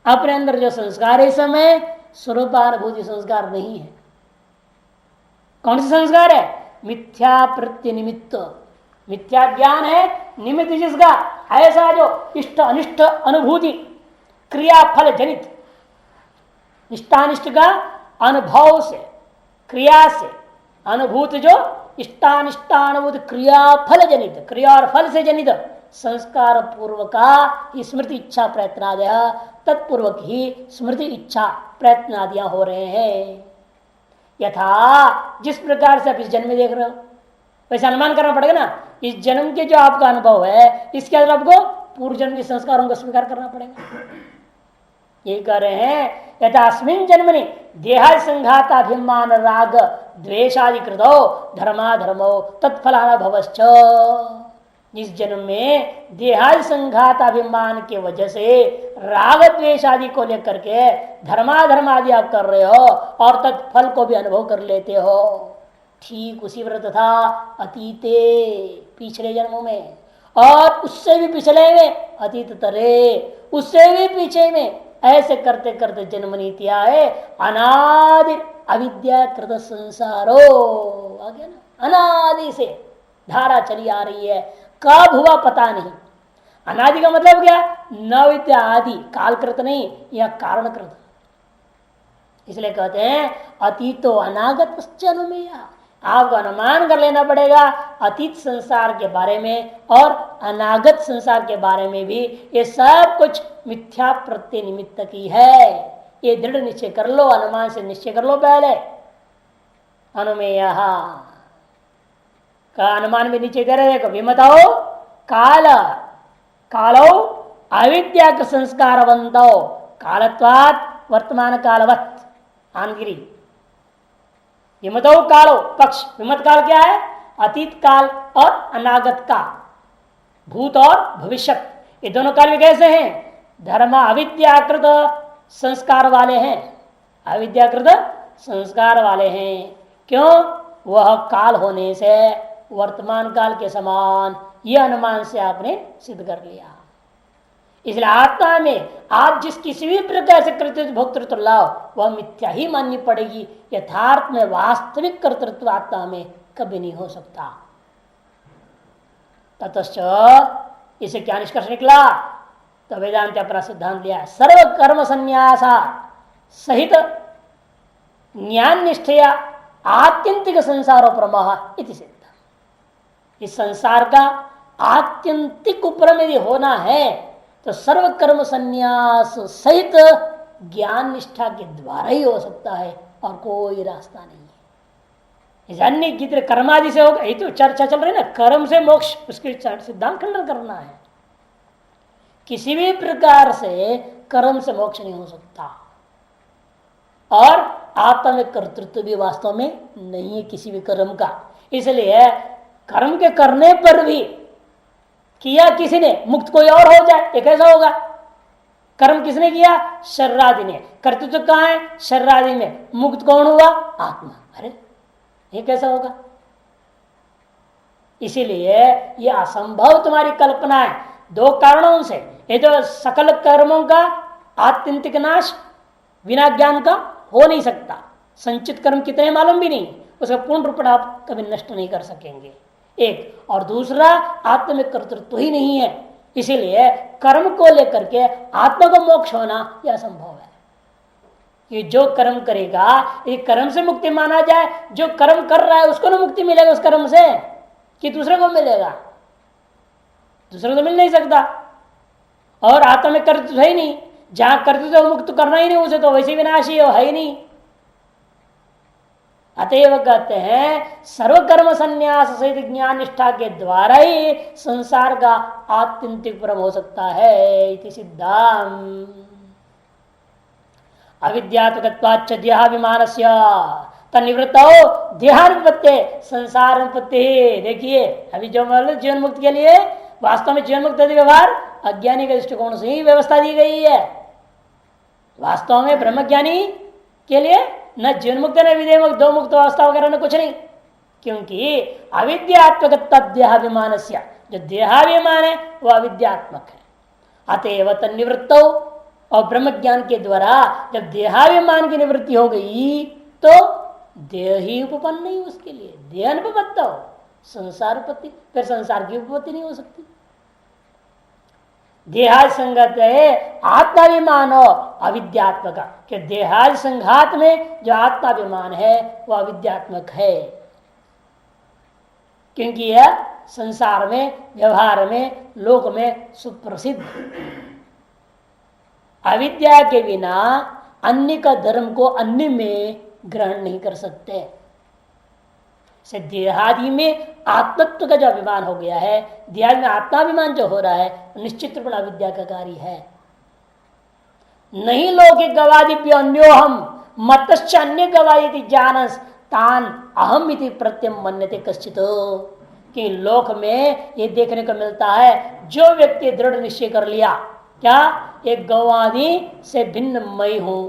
अपने अंदर जो संस्कार है, इस समय स्वरूपानुभूति संस्कार नहीं है। कौन सा संस्कार है? मिथ्या प्रत्यनिमित्त, मिथ्या ज्ञान है निमित्त जिसका, ऐसा जो इष्ट अनिष्ट अनुभूति क्रिया फल जनित, इष्टानिष्ट का अनुभव से, क्रिया से अनुभूत, जो इष्टानिष्टानुभूत क्रिया फल जनित, क्रिया और फल से जनित संस्कार पूर्वका स्मृति इच्छा प्रयत्नादय, तत्पूर्वक ही स्मृति इच्छा प्रयत्नादियां हो रहे हैं। यथा जिस प्रकार से आप इस जन्म में देख रहे हो, वैसे अनुमान करना पड़ेगा ना। इस जन्म के जो आपका अनुभव है, इसके अंदर आपको पूर्व जन्म के संस्कारों को स्वीकार करना पड़ेगा। ये कह रहे हैं यथास्मिन् जन्मनि देहादि संघाताभिमान राग द्वेषादि कृतो धर्माधर्मो तत्फलानुभवश्च, इस जन्म में देहादि संघात अभिमान के वजह से राग द्वेष आदि को लेकर के धर्माधर्म आदि आप कर रहे हो और तत्फल को भी अनुभव कर लेते हो। ठीक उसी व्रत था अतीते, पिछले जन्मों में, और उससे भी पिछले में अतीत तरे, उससे भी पीछे में, ऐसे करते करते जन्म नीति आए अनादि अविद्या कृत संसारो, आ गया ना। अनादि से धारा चली आ रही है, कब हुआ पता नहीं। अनादि का मतलब क्या? न विद्या आदि, कालकृत नहीं, या कारणकृत। इसलिए कहते हैं अतीतो अनागत अनुमेय, आपको अनुमान कर लेना पड़ेगा अतीत संसार के बारे में और अनागत संसार के बारे में भी। ये सब कुछ मिथ्या प्रत्यय निमित्त की है, ये दृढ़ निश्चय कर लो, अनुमान से निश्चय कर लो पहले। अनुमेय का अनुमान भी नीचे दे रहे, देखो विमतो काल कालो अविद्या के संस्कारवंतो कालत्वात् वर्तमान कालवत् आनगिरी। विमतो कालो पक्ष, विमत काल क्या है? अतीत काल और अनागत काल, भूत और भविष्यत, ये दोनों काल भी कैसे हैं? धर्म अविद्याकृत संस्कार वाले हैं, अविद्याकृत संस्कार वाले हैं। क्यों? वह काल होने से वर्तमान काल के समान, यह अनुमान से आपने सिद्ध कर लिया। इसलिए आत्मा में आप जिस किसी भी प्रकार से कर्तृत्व भोक्तृत्व लाओ वह मिथ्या ही माननी पड़ेगी। यथार्थ में वास्तविक कर्तृत्व आत्मा में कभी नहीं हो सकता। ततश्च इसे क्या निष्कर्ष निकला? तो वेदांत अपना सिद्धांत लिया, सर्व कर्म संन्यासा सहित ज्ञान निष्ठया आत्यंतिक संसार उपरमः इति सिद्ध। इस संसार का आत्यंतिक उपरम यदि होना है तो सर्व कर्म संन्यास सहित ज्ञान निष्ठा के द्वारा ही हो सकता है और कोई रास्ता नहीं है। इस अन्य कितने कर्मादि से होगा, ये तो चर्चा चल रही है ना, कर्म से मोक्ष, उसके सिद्धांत खंडन करना है। किसी भी प्रकार से कर्म से मोक्ष नहीं हो सकता और आत्मा में कर्तृत्व भी वास्तव में नहीं है किसी भी कर्म का। इसलिए कर्म के करने पर भी किया किसी ने, मुक्त कोई और हो जाए, ये कैसा होगा? कर्म किसने किया? शरीरादि ने। कर्तृत्व कहाँ है? शरीरादि में। मुक्त कौन हुआ? आत्मा। अरे ये कैसा होगा? इसीलिए ये असंभव तुम्हारी कल्पना है, दो कारणों से। ये तो सकल कर्मों का आत्यंतिक नाश बिना ज्ञान का हो नहीं सकता। संचित कर्म कितने मालूम भी नहीं, उसका पूर्ण रूप आप कभी नष्ट नहीं कर सकेंगे, एक। और दूसरा, आत्म में कर्तृत्व ही नहीं है, इसीलिए कर्म को लेकर के आत्मा को मोक्ष होना यह असंभव है। ये जो कर्म करेगा, ये कर्म से मुक्ति माना जाए, जो कर्म कर रहा है उसको ना मुक्ति मिलेगा उस कर्म से, कि दूसरे को मिलेगा? दूसरे को मिल नहीं सकता। और आत्मा में कर्तृत्व है ही नहीं, जहां कर्तृत्व मुक्त करना ही नहीं उसे, तो वैसे विनाशी है ही नहीं। अतएव कहते हैं सर्वकर्म संन्यास सहित ज्ञान निष्ठा के द्वारा ही संसार का आत्यंतिक परम हो सकता है इति सिद्धांत। अविद्यात्मकत्वाच्च देहाभिमानस्य तन्निवृत्तो देहानुपत्ति संसार अनुपत्ति। देखिए अभी जो मतलब जीवन मुक्त के लिए वास्तव में जीवन मुक्त व्यवहार अज्ञानी के दृष्टिकोण से ही व्यवस्था दी गई है। वास्तव में ब्रह्मज्ञानी के लिए न जीवन मुक्त न विदेह मुक्त, दो मुक्त अवस्था वगैरह न कुछ नहीं, क्योंकि अविद्यात्मक देहाभिमान से, जो देहाभिमान है वह अविद्यात्मक है। अतएव तन्निवृत्त, और ब्रह्म ज्ञान के द्वारा जब देहाभिमान की निवृत्ति हो गई तो देह ही उपपन्न नहीं उसके लिए, देह अनुपत्त हो, संसार उपत्ति, फिर संसार की उपपत्ति नहीं हो सकती। देहादि संगत है आत्माभिमान हो अविद्यात्मक, कि देहादि संघात में जो आत्माभिमान है वह अविद्यात्मक है, क्योंकि यह संसार में, व्यवहार में, लोक में सुप्रसिद्ध। अविद्या के बिना अन्य का धर्म को अन्य में ग्रहण नहीं कर सकते। से देहादि में आत्मत्व का जो अभिमान हो गया है, देहादि में आत्माभिमान जो हो रहा है, निश्चित रूप अविद्या का कार्य है। नहीं लोके गवादिभ्यो अन्योहम मतश्च अन्य गवायति जानस तान अहम इति प्रत्यम मन्यते कश्चित। कि लोक में ये देखने को मिलता है, जो व्यक्ति दृढ़ निश्चय कर लिया क्या एक गवादि से भिन्न मैं हूं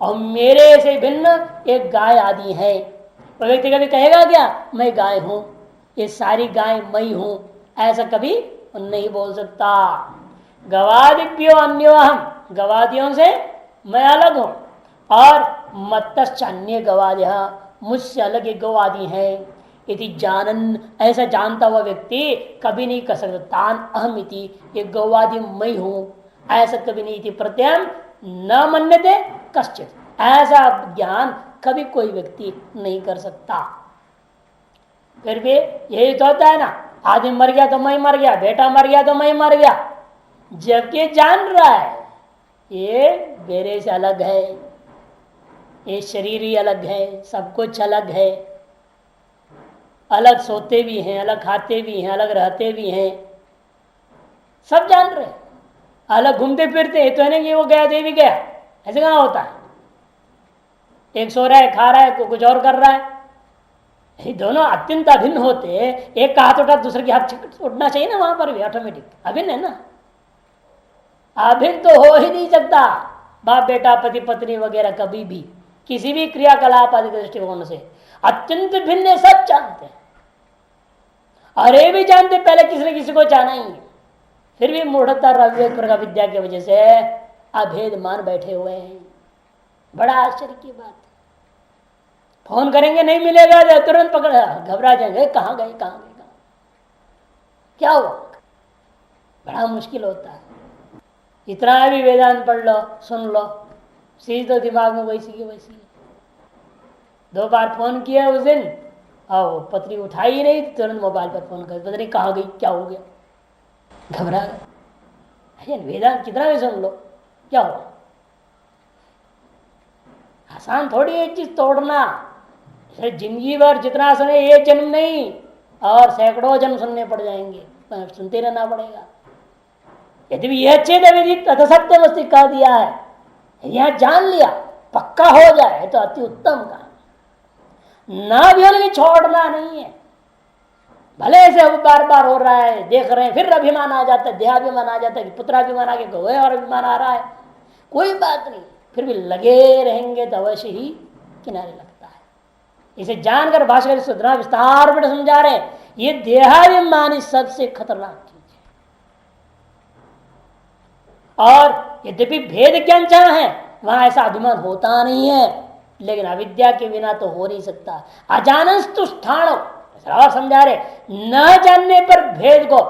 और मेरे से भिन्न एक गाय आदि है, तो व्यक्ति कभी कहेगा क्या मैं गाय हूं, ये सारी गाय मैं हूं, ऐसा कभी नहीं बोल सकता। गवादिभ्यो अन्योहम, गवादियों से मैं अलग हूं, और मत्तश्च अन्य गवादि, मुझसे अलग एक गवादि है। यदि जानन, ऐसा जानता हुआ व्यक्ति कभी नहीं कह सकता तान अहम इति, ये गवादि मैं हूं, ऐसा कभी नहीं। थी प्रत्यम न मन्यते कश्चित, ऐसा ज्ञान कभी कोई व्यक्ति नहीं कर सकता। फिर भी यही तो होता है ना, आदमी मर गया तो मैं मर गया, बेटा मर गया तो मैं मर गया, जबकि जान रहा है ये मेरे से अलग है, ये शरीर ही अलग है, सब कुछ अलग है, अलग सोते भी हैं, अलग खाते भी हैं, अलग रहते भी हैं, सब जान रहे, अलग घूमते फिरते हैं। तो है ना कि वो गया तो ये भी गया, ऐसे कहाँ होता है? एक सो रहा है, खा रहा है, कोई कुछ और कर रहा है, ये दोनों अत्यंत अभिन्न होते, एक का हाथ उठा दूसरे के हाथ उठना चाहिए ना, वहां पर भी ऑटोमेटिक अभिन्न है ना। अभिन्न तो हो ही नहीं सकता बाप बेटा, पति पत्नी वगैरह, कभी भी किसी भी क्रियाकलाप आदि के दृष्टिकोण से अत्यंत भिन्न, सब जानते हैं। और ये भी जानते पहले किसी ने किसी को जाना ही है, फिर भी मूढ़ता और अविवेक प्रकार विद्या की वजह से अभेद मान बैठे हुए हैं। बड़ा आश्चर्य की बात। फोन करेंगे नहीं मिलेगा तो तुरंत पकड़ घबरा जाएंगे, कहाँ गए कहाँ गए कहाँ, क्या हुआ। बड़ा मुश्किल होता है। इतना भी वेदांत पढ़ लो सुन लो, सीध तो दिमाग में वैसी की वैसी है। 2 बार फोन किया उस दिन और वो पत्री उठाई ही नहीं, तुरंत मोबाइल पर फोन कर, पता नहीं कहाँ गई क्या हो गया, घबरा गए। वेदांत कितना भी सुन लो क्या हो। आसान थोड़ी एक चीज तोड़ना, जिंदगी भर जितना सुने ये जन्म नहीं और सैकड़ों जन्म सुनने पड़ जाएंगे, सुनते रहना पड़ेगा। यदि भी यह चेत विदित तथ सत्यम अस्ति कह दिया है, यह जान लिया पक्का हो जाए तो अति उत्तम का। ना भी होने छोड़ना नहीं है। भले से बार बार हो रहा है, देख रहे हैं, फिर अभिमान आ जाता है, देहाभिमान आ जाता है, पुत्राभिमान आगे गए और अभिमान आ रहा है, कोई बात नहीं, फिर भी लगे रहेंगे तो अवश्य ही किनारे लगता है। इसे जानकर भाषा सुधरा विस्तार में समझा रहे हैं, ये देहाभिमान सबसे खतरनाक चीज है। और यद्यपि भेद ज्ञान जहां है वहां ऐसा अभिमान होता नहीं है, लेकिन अविद्या के बिना तो हो नहीं सकता। अजानस्तु स्थानो, और समझा रहे, न जानने पर भेद को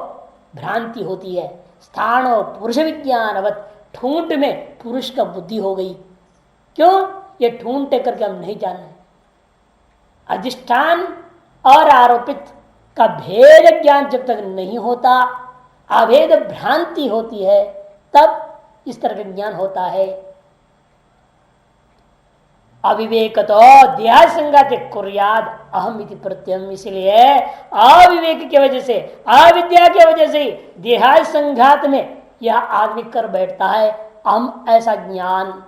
भ्रांति होती है। स्थानो पुरुष विज्ञानवत, ठूंठ में पुरुष का बुद्धि हो गई। क्यों? ये ठूंठ करके हम नहीं जान रहे। अधिष्ठान और आरोपित का भेद ज्ञान जब तक नहीं होता, अभेद भ्रांति होती है, तब इस तरह का ज्ञान होता है। अविवेक तो देह संगात कुर्याद अहम इति प्रत्यम, इसलिए अविवेक की वजह से, अविद्या की वजह से देहाय संघात में यह आदमी कर बैठता है हम ऐसा ज्ञान।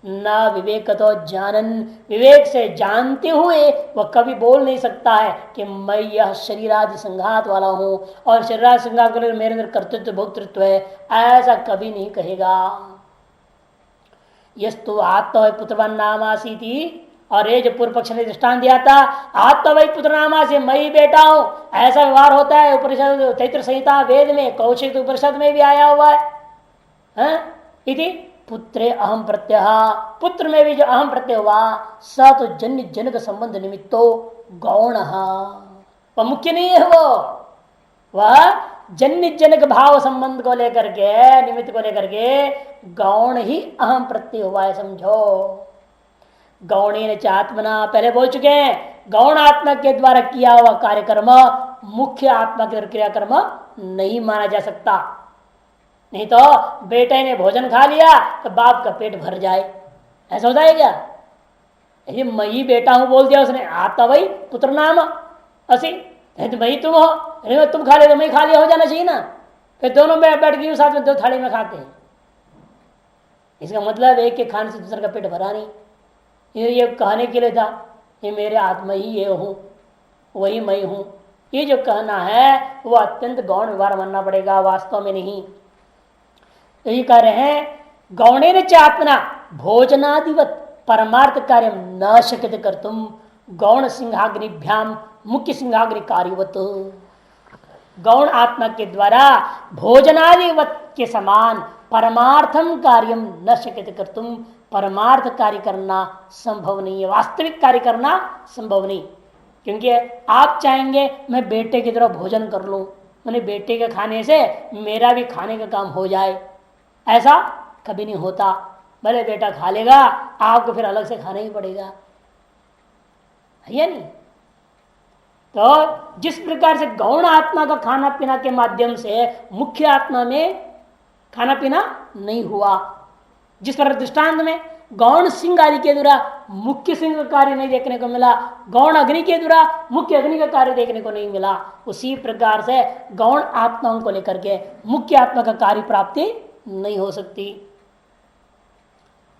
न विवेक तो जानन, विवेक से जानते हुए वह कभी बोल नहीं सकता है कि मैं यह शरीरादि संघात वाला हूं और शरीरादि संघात के लिए मेरे अंदर कर्तृत्व भोक्तृत्व है, ऐसा कभी नहीं कहेगा। यस्तु आत्मा पुत्रवान नामासी थी, और ये जो पूर्व पक्ष ने दृष्टान दिया था, आत्मा वही पुत्र नामा से मैं ही बेटा हूं, ऐसा व्यवहार होता है उपनिषद चैत्र संहिता वेद में, कौशिक उपनिषद में भी आया हुआ है। इति पुत्रे अहम प्रत्यय, पुत्र में भी जो अहम प्रत्यय हुआ स तो जन्य जनक संबंध निमित्तो गौण, वह मुख्य नहीं है, वह जन्य जनक भाव संबंध को लेकर के, निमित्त को लेकर के गौण ही अहम प्रत्यय हुआ है, समझो। गौणेन च आत्मना, पहले बोल चुके हैं, गौण आत्मा के द्वारा किया हुआ कार्यक्रम मुख्य आत्मा के क्रियाकर्म नहीं माना जा सकता। नहीं तो बेटे ने भोजन खा लिया तो बाप का पेट भर जाए, ऐसा होता है क्या? यदि मैं ही बेटा हूं बोल दिया उसने, आता वही पुत्र नाम असी, तो भाई तुम हो, तुम खा ले तो मैं खा लिया, हो जाना चाहिए ना। फिर दोनों में बैठ गई साथ में, 2 थाली में खाते हैं। इसका मतलब एक के खाने से दूसरे का पेट भरा नहीं। ये कहने के लिए था, ये मेरे आत्मा ही ये हूं, वही मैं हूं, ये जो कहना है वो अत्यंत गौण व्यवहार मानना पड़ेगा, वास्तव में नहीं। यही कह रहे हैं, गौणेन च आत्मना भोजनादिवत परमार्थ कार्य न शक्यते कर्तुम गौण सिंहाग्निभ्याम मुख्य सिंहाग्नि कार्यवत। गौण आत्मा के द्वारा भोजनादिवत के समान परमार्थम कार्यम न शक्यते कर्तुम, परमार्थ कार्य करना संभव नहीं है, वास्तविक कार्य करना संभव नहीं। क्योंकि आप चाहेंगे मैं बेटे की तरह भोजन कर लूं, मैंने बेटे के खाने से मेरा भी खाने का काम हो जाए, ऐसा कभी नहीं होता। भले बेटा खा लेगा, आपको फिर अलग से खाना ही पड़ेगा, है या नहीं? तो जिस प्रकार से गौण आत्मा का खाना पीना के माध्यम से मुख्य आत्मा में खाना पीना नहीं हुआ, जिस पर दृष्टांत में गौण सिंह आदि के द्वारा मुख्य सिंह का कार्य नहीं देखने को मिला, गौण अग्नि के द्वारा मुख्य अग्नि का कार्य देखने को नहीं मिला, उसी प्रकार से गौण आत्माओं को लेकर के मुख्य आत्मा का कार्य प्राप्ति नहीं हो सकती।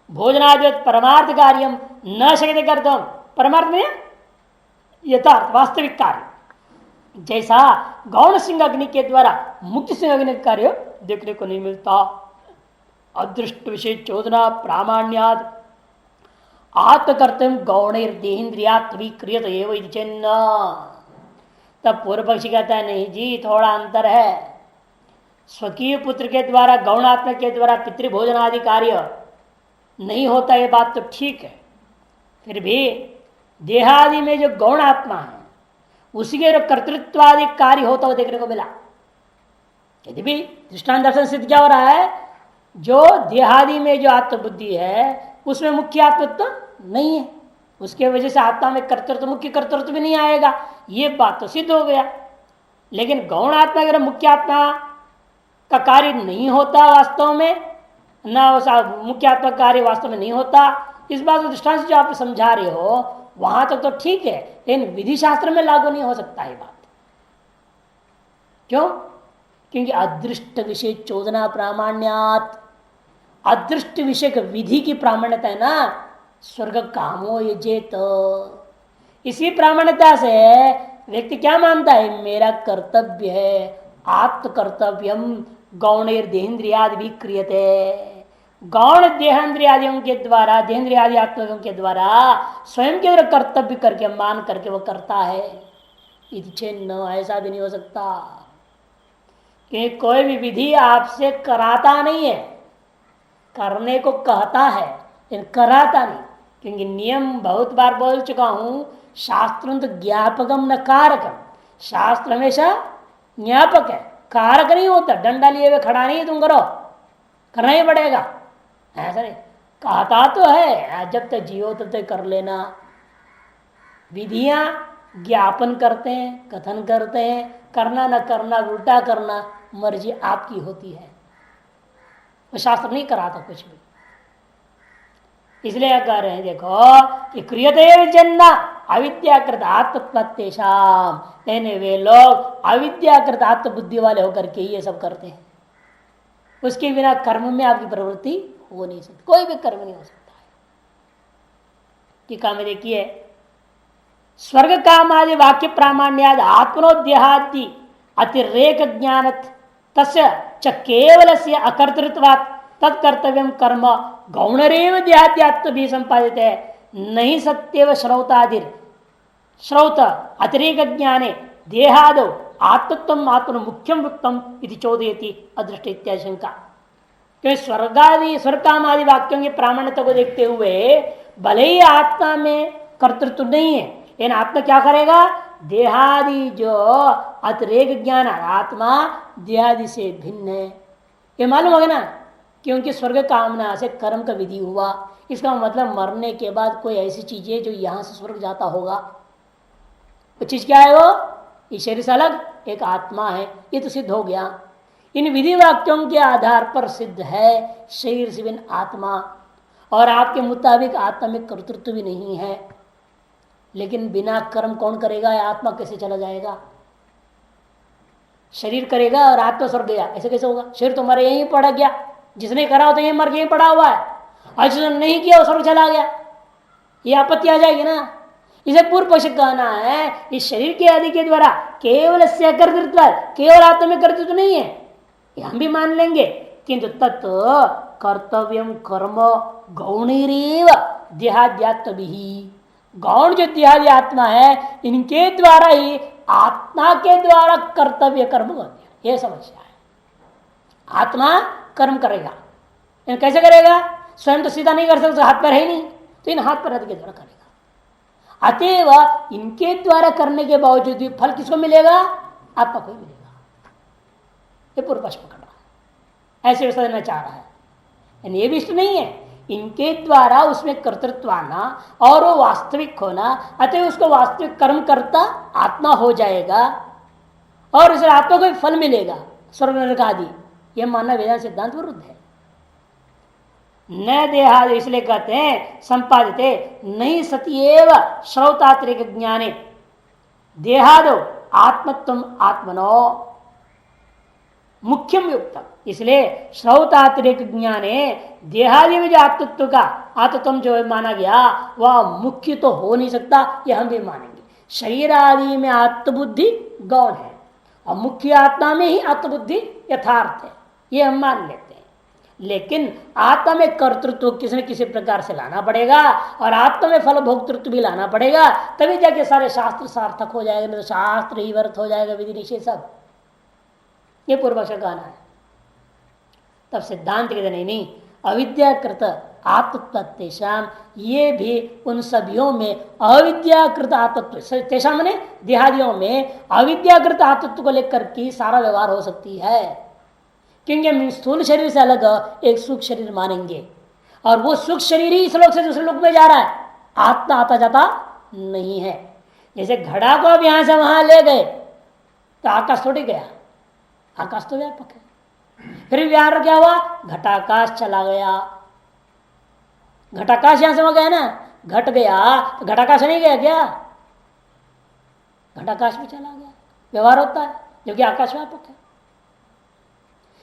भोजनादि परमार्थ कार्यम न शक्यते कर्तुम, परमार्थ में यथार्थ वास्तविक कार्य जैसा गौण सिंह अग्नि के द्वारा मुख्य सिंह अग्नि का कार्य देखने को नहीं मिलता। अदृष्ट विषय चोदना प्रामाण्याद आत्मकर्तव्य गौणेर देहेन्द्रिया क्रियत एवं चिन्ह। तब पूर्व पक्षी कहता है नहीं जी, थोड़ा अंतर है। स्वकीय पुत्र के द्वारा गौणात्मा के द्वारा पितृभोजन आदि कार्य नहीं होता, ये बात तो ठीक है। फिर भी देहादि में जो गौण आत्मा है उसके जो कर्तृत्वादि कार्य होता हुआ देखने को मिला। यदि भी दृष्टांत दर्शन सिद्ध क्या हो रहा है, जो देहादि में जो आत्मबुद्धि है उसमें मुख्य आत्मत्व नहीं है, उसके वजह से आत्मा में कर्तृत्व मुख्य कर्तृत्व भी नहीं आएगा, ये बात तो सिद्ध हो गया। लेकिन गौण आत्मा अगर मुख्य आत्मा का कार्य नहीं होता वास्तव में, ना उस मुख्य आत्मा कार्य वास्तव में नहीं होता, इस बात को दृष्टांत से जो आप समझा रहे हो वहां तक तो ठीक है, लेकिन विधि शास्त्र में लागू नहीं हो सकता है बात। क्यों? क्योंकि अदृष्ट विषय चोदना प्रामाण्यात, अदृष्ट विषय का विधि की प्रामाण्यता है ना, स्वर्ग कामो यजेत। इसी प्रामाण्यता से व्यक्ति क्या मानता है, मेरा कर्तव्य है आत्म कर्तव्यम गौणेर देहेन्द्रियादि भी क्रियते, गौण देहेन्द्रियादियों के द्वारा, देहेन्द्रियादि आत्मों के द्वारा स्वयं के कर्तव्य करके मान करके वो करता है। न ऐसा भी नहीं हो सकता कि कोई भी विधि आपसे कराता नहीं है, करने को कहता है लेकिन कराता नहीं। क्योंकि नियम बहुत बार बोल चुका हूं, शास्त्र तो ज्ञापकम न कारकम, शास्त्र हमेशा ज्ञापक है, कारक नहीं होता। डंडा लिए हुए खड़ा नहीं है, तुम करो, करना ही पड़ेगा, ऐसा नहीं। कहता तो है जब तक जियो तब तक कर लेना। विधियां ज्ञापन करते हैं, कथन करते हैं, करना न करना, उल्टा करना मर्जी आपकी होती है, वो शास्त्र नहीं कराता कुछ भी। इसलिए कह रहे हैं देखो कि क्रियते जन्ना अविद्याकृत आत्मत्तेषाम, लेने वे लोग अविद्याकृत आत्मबुद्धि वाले होकर के ये सब करते हैं। उसके बिना कर्म में आपकी प्रवृत्ति हो नहीं सकती, कोई भी कर्म नहीं हो सकता है। टीका में देखिए, स्वर्ग काम आदि वाक्य प्रामाण्याद आत्मनोदेहादि अतिरेक ज्ञान तस्य च केवल से अकर्तृत्वात् तत्कर्तव्यम कर्म गौणरेव देहाद्यात्म भी संपादित है, नहीं सत्यव श्रौतादिर श्रौत अतिरेक ज्ञाने देहादो आत्मत्वम आत्म मुख्यम युक्तम इति चोदयति अदृष्ट इत्यादि शंका। क्योंकि स्वर्गादि स्वर्ग काम आदि वाक्यों की प्रामाण्यता को देखते हुए भले ही आत्मा में कर्तृत्व नहीं है, लेकिन आत्मा क्या करेगा, देहादि जो अतिरेक ज्ञान, आत्मा देहादि से भिन्न है, ये मालूम होगा ना। क्योंकि स्वर्ग कामना से कर्म का विधि हुआ, इसका मतलब मरने के बाद कोई ऐसी चीज है जो यहां से स्वर्ग जाता होगा। वो चीज क्या है, वो इस शरीर से अलग एक आत्मा है, ये तो सिद्ध हो गया। इन विधि वाक्यों के आधार पर सिद्ध है शरीर से भिन्न आत्मा, और आपके मुताबिक आत्मा में कर्तृत्व भी नहीं है। लेकिन बिना कर्म कौन करेगा, आत्मा कैसे चला जाएगा? शरीर करेगा और आत्मा स्वर्ग गया, ऐसे कैसे होगा? शरीर तो हमारे यहीं पड़ा गया, जिसने करा हो तो यहीं मर के यहीं पड़ा हुआ है, और जिसने नहीं किया वो स्वर्ग चला गया, ये आपत्ति आ जाएगी ना। इसे पूर्व पक्ष कहना है इस शरीर के आदि के द्वारा केवल से कर्तृत्व, केवल आत्मा में कर्तृत्व नहीं है, ये हम भी मान लेंगे, किंतु तत्व कर्तव्यम कर्म गौणीरेव देहाद्यात्म भी, गौण जो देहादि आत्मा है इनके द्वारा ही आत्मा के द्वारा कर्तव्य कर्म होते, यह समस्या है। आत्मा कर्म करेगा, कैसे करेगा? स्वयं तो सीधा नहीं कर सकता, हाथ पैर है ही नहीं, तो इन हाथ पैर के द्वारा करेगा। अतएव इनके द्वारा करने के बावजूद भी फल किसको मिलेगा? आत्मा को ही मिलेगा। ये पूर्व पक्ष पकड़ रहा है, ऐसे समझना चाह रहा है। यानी ये भी इष्ट नहीं है, इनके द्वारा उसमें कर्तृत्व आना और वो वास्तविक होना, अतः उसको वास्तविक कर्म करता आत्मा हो जाएगा और उसे आत्मा को भी फल मिलेगा स्वर्ग नरक आदि, यह मानना वेदांत सिद्धांत विरुद्ध है। न देहादि, इसलिए कहते हैं संपादित नहीं सत्येव श्रौतात्रिक ज्ञाने देहादो आत्मत्वम आत्मनो मुख्यम युक्तम, इसलिए श्रौतात्रिक ज्ञाने देहादि में जो आत्मत्व का आत्मत्व जो माना गया वह मुख्य तो हो नहीं सकता, यह हम भी मानेंगे। शरीर आदि में आत्मबुद्धि गौण है और मुख्य आत्मा में ही आत्मबुद्धि यथार्थ है, यह हम मान लेते हैं। लेकिन आत्मा में कर्तृत्व किसी न किसी प्रकार से लाना पड़ेगा और आत्मा में फल भोक्तृत्व भी लाना पड़ेगा, तभी जाके सारे शास्त्र सार्थक हो जाएगा, नहीं तो शास्त्र ही व्यर्थ हो जाएगा, विधि निषेध सब। ये पूर्व पक्ष कहना है। तब सिद्धांत कहते नहीं, अविद्याकृत आत्मत्व ये भी उन सभियों में अविद्याकृत आत्मत्व तेषा मैंने देहादियों में अविद्याकृत आत्मत्व को लेकर के सारा व्यवहार हो सकती है। क्योंकि हम स्थूल शरीर से अलग एक सूक्ष्म शरीर मानेंगे और वो सूक्ष्म शरीर ही इस लोक से दूसरे लोक में जा रहा है, आत्मा आता जाता नहीं है। जैसे घड़ा को अब यहां से वहां ले गए तो आकाश थोड़ी गया, आकाश तो व्यापक है। फिर व्यवहार क्या हुआ, घटाकाश चला गया, घटाकाश यहां से वहां गया ना, घट गया तो घटाकाश नहीं गया क्या, घटाकाश भी चला गया, व्यवहार होता है क्योंकि आकाश व्यापक है।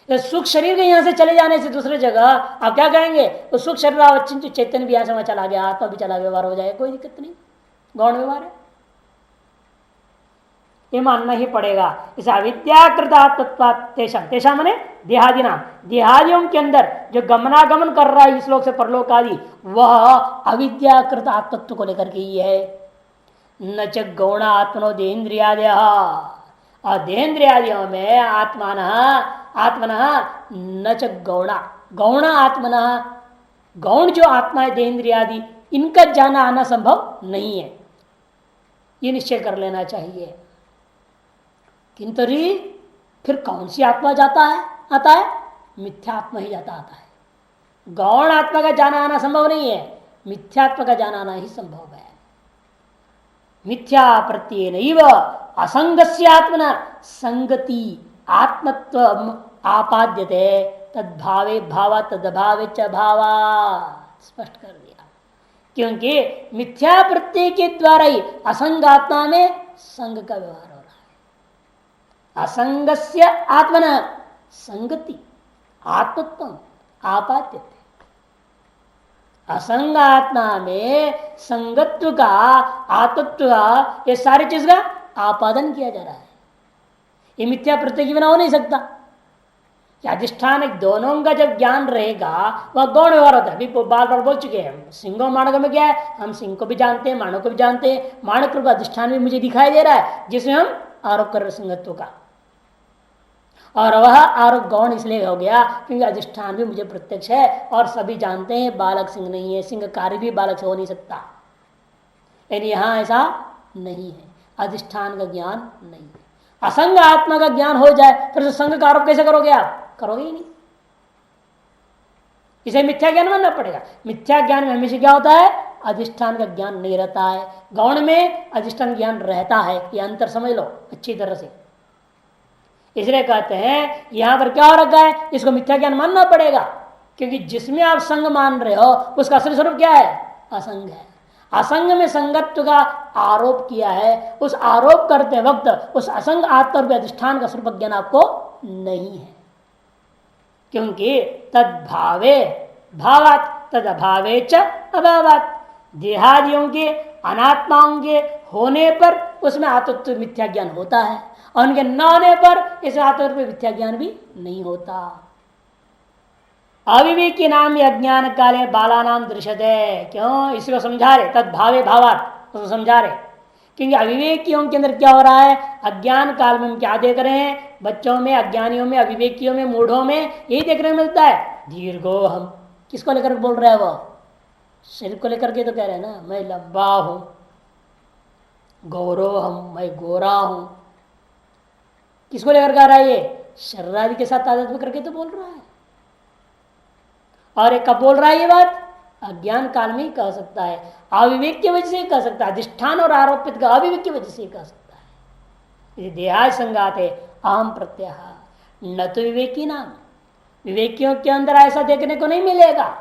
सुख शरीर के यहां से चले जाने से दूसरे जगह आप क्या कहेंगे, तो सुख शरीर चैतन्य भी यहां से वहां चला गया, आत्मा भी चला, व्यवहार हो जाएगा, कोई दिक्कत नहीं, गौण व्यवहार है, ये मानना ही पड़ेगा। इस अविद्याकृत मने देहादि नाम, देहादियों के अंदर जो गमनागमन कर रहा है इस लोक से परलोक आदि, वह अविद्याकृत आत्मत्व को लेकर के ही है। न च गौण आत्मनो देहेन्द्रियादय, और देहेन्द्रियादियों में आत्मान न च गौणा, गौण आत्मन, गौण जो आत्मा है देहेन्द्रियादि, इनका जाना आना संभव नहीं है, ये निश्चय कर लेना चाहिए। किंतु फिर कौन सी आत्मा जाता है आता है, मिथ्या आत्मा ही जाता आता है। गौण आत्मा का जाना आना संभव नहीं है, मिथ्यात्मा का जाना आना ही संभव है। मिथ्या प्रत्येन असंगस्य आत्मना संगति आत्मत्व आपाद्यते, तद्भावे भावा तदभावे च भावा, स्पष्ट कर दिया। क्योंकि मिथ्या प्रत्यय के द्वारा ही असंग आत्मा में संग का व्यवहार हो रहा है। असंगस्य आत्मना संगति आत्मत्व आपाद्यते, असंग आत्मा में संगत्व का आत्मत्व का ये सारी चीज का आपादन किया जा रहा है। ये मिथ्या प्रत्यय के बिना हो नहीं सकता। अधिष्ठान दोनों का जब ज्ञान रहेगा वह गौण व्यवहार होता है। अभी बार बार बोल चुके हैं, सिंह माणक में क्या है, हम सिंह को भी जानते हैं, माणक को भी जानते हैं, माणक रूप अधिष्ठान भी मुझे दिखाई दे रहा है जिसमें हम आरोप कर रहे सिंहत्व का, और वह आरोप गौण इसलिए हो गया क्योंकि अधिष्ठान भी मुझे प्रत्यक्ष है और सभी जानते हैं बालक सिंह नहीं है, सिंह कार्य भी बालक से हो नहीं सकता। यानी यहां ऐसा नहीं है, अधिष्ठान का ज्ञान नहीं है। असंग आत्मा का ज्ञान हो जाए फिर संग का आरोप कैसे करोगे, आप करोगे ही नहीं। इसे मिथ्या ज्ञान मानना पड़ेगा। मिथ्या ज्ञान में हमेशा क्या होता है, अधिष्ठान का ज्ञान नहीं रहता है, गौण में अधिष्ठान ज्ञान रहता है। ये अंतर समझ लो अच्छी तरह से। इसलिए कहते हैं यहां पर क्या हो रखा है, इसको मिथ्या ज्ञान मानना पड़ेगा, क्योंकि जिसमें आप संग मान रहे हो उसका असली स्वरूप क्या है, असंग है। असंग में संगत्व का आरोप किया है, उस आरोप करते वक्त उस असंग आत्मा रूपी अधिष्ठान का स्वरूप ज्ञान आपको नहीं है, क्योंकि तद्भावे भावात तद अभावे च अभावात, देहादियों के अनात्माओं के होने पर उसमें आत्मत्व मिथ्या ज्ञान होता है और उनके न होने पर इस आत्मत्व में मिथ्या ज्ञान भी नहीं होता। अविवेकी नाम अज्ञान काले बाला नाम दृश्यते, क्यों, इसको समझा रहे, तद्भावे भावात उसको समझा रहे, क्योंकि अविवेकियों के अंदर क्या हो रहा है, अज्ञान काल में हम क्या देख रहे हैं, बच्चों में, अज्ञानियों में, अविवेकियों में, मूढ़ों में यही देखने को मिलता है। दीर्घो हम किसको लेकर बोल रहे हैं, वो शरीर को लेकर के तो कह रहे हैं ना, मैं लंबा हूं, गौरव हम, मैं गोरा हूं, किसको लेकर कह रहा है, ये शरीर आदि के साथ तादात्म्य करके तो बोल रहा है। और एक कब बोल रहा है ये बात, अज्ञान काल में ही कह सकता है, अविवेक की वजह से कह सकता है, अधिष्ठान और आरोपित का अविवेक की वजह से कह सकता है। देहाय संगाते आम प्रत्यय न तो विवेकी नाम, विवेकियों के अंदर ऐसा देखने को नहीं मिलेगा।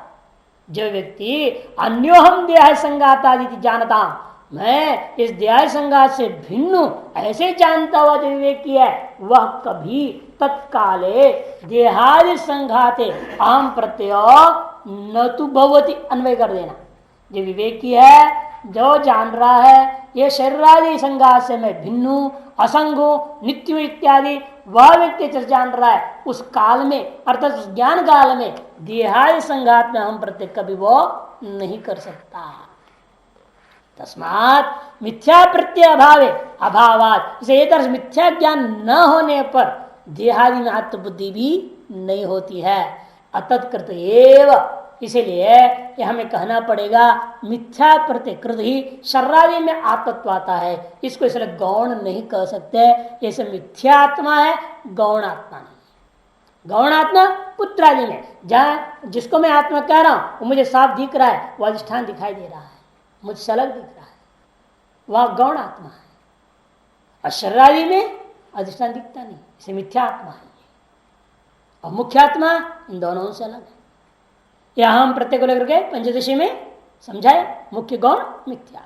जो व्यक्ति अन्योहम देहाय संगाता जानता, मैं इस देहाय संगात से भिन्न हूं ऐसे जानता हुआ जो विवेकी है, वह कभी तत्काले देहादि संघाते आम प्रत्यय न तो भवती, अन्वय कर देना। जो विवेकी है, जो जान रहा है ये शरीरादि संघात से मैं भिन्न हूं, असंग हूं, नित्य इत्यादि, वह व्यक्ति जो जान रहा है उस काल में अर्थात उस ज्ञान काल में देहादि संघात में हम प्रत्यय कभी वो नहीं कर सकता। तस्मात मिथ्या प्रत्यय अभावे अभावात, इसे एक तरह मिथ्या ज्ञान न होने पर देहादि में आत्मबुद्धि भी नहीं होती है। अतत्कृत एव, इसीलिए ये हमें कहना पड़ेगा मिथ्या प्रतिकृत ही शर्रादि में आत्मत्व आता है, इसको इसलिए गौण नहीं कह सकते। जैसे मिथ्यात्मा है, गौण आत्मा नहीं। गौण आत्मा पुत्रादि में, जहां जिसको मैं आत्मा कह रहा हूं वो मुझे साफ दिख रहा है, वो अधिष्ठान दिखाई दे रहा है, मुझसे अलग दिख रहा है, वह गौण आत्मा है। और शर्रादि में अधिष्ठान दिखता नहीं, इसे मिथ्या आत्मा है। और मुख्य आत्मा इन दोनों से अलग है। यह हम प्रत्येक को लेकर के पंचदशी में समझाए, मुख्य गौण मिथ्या।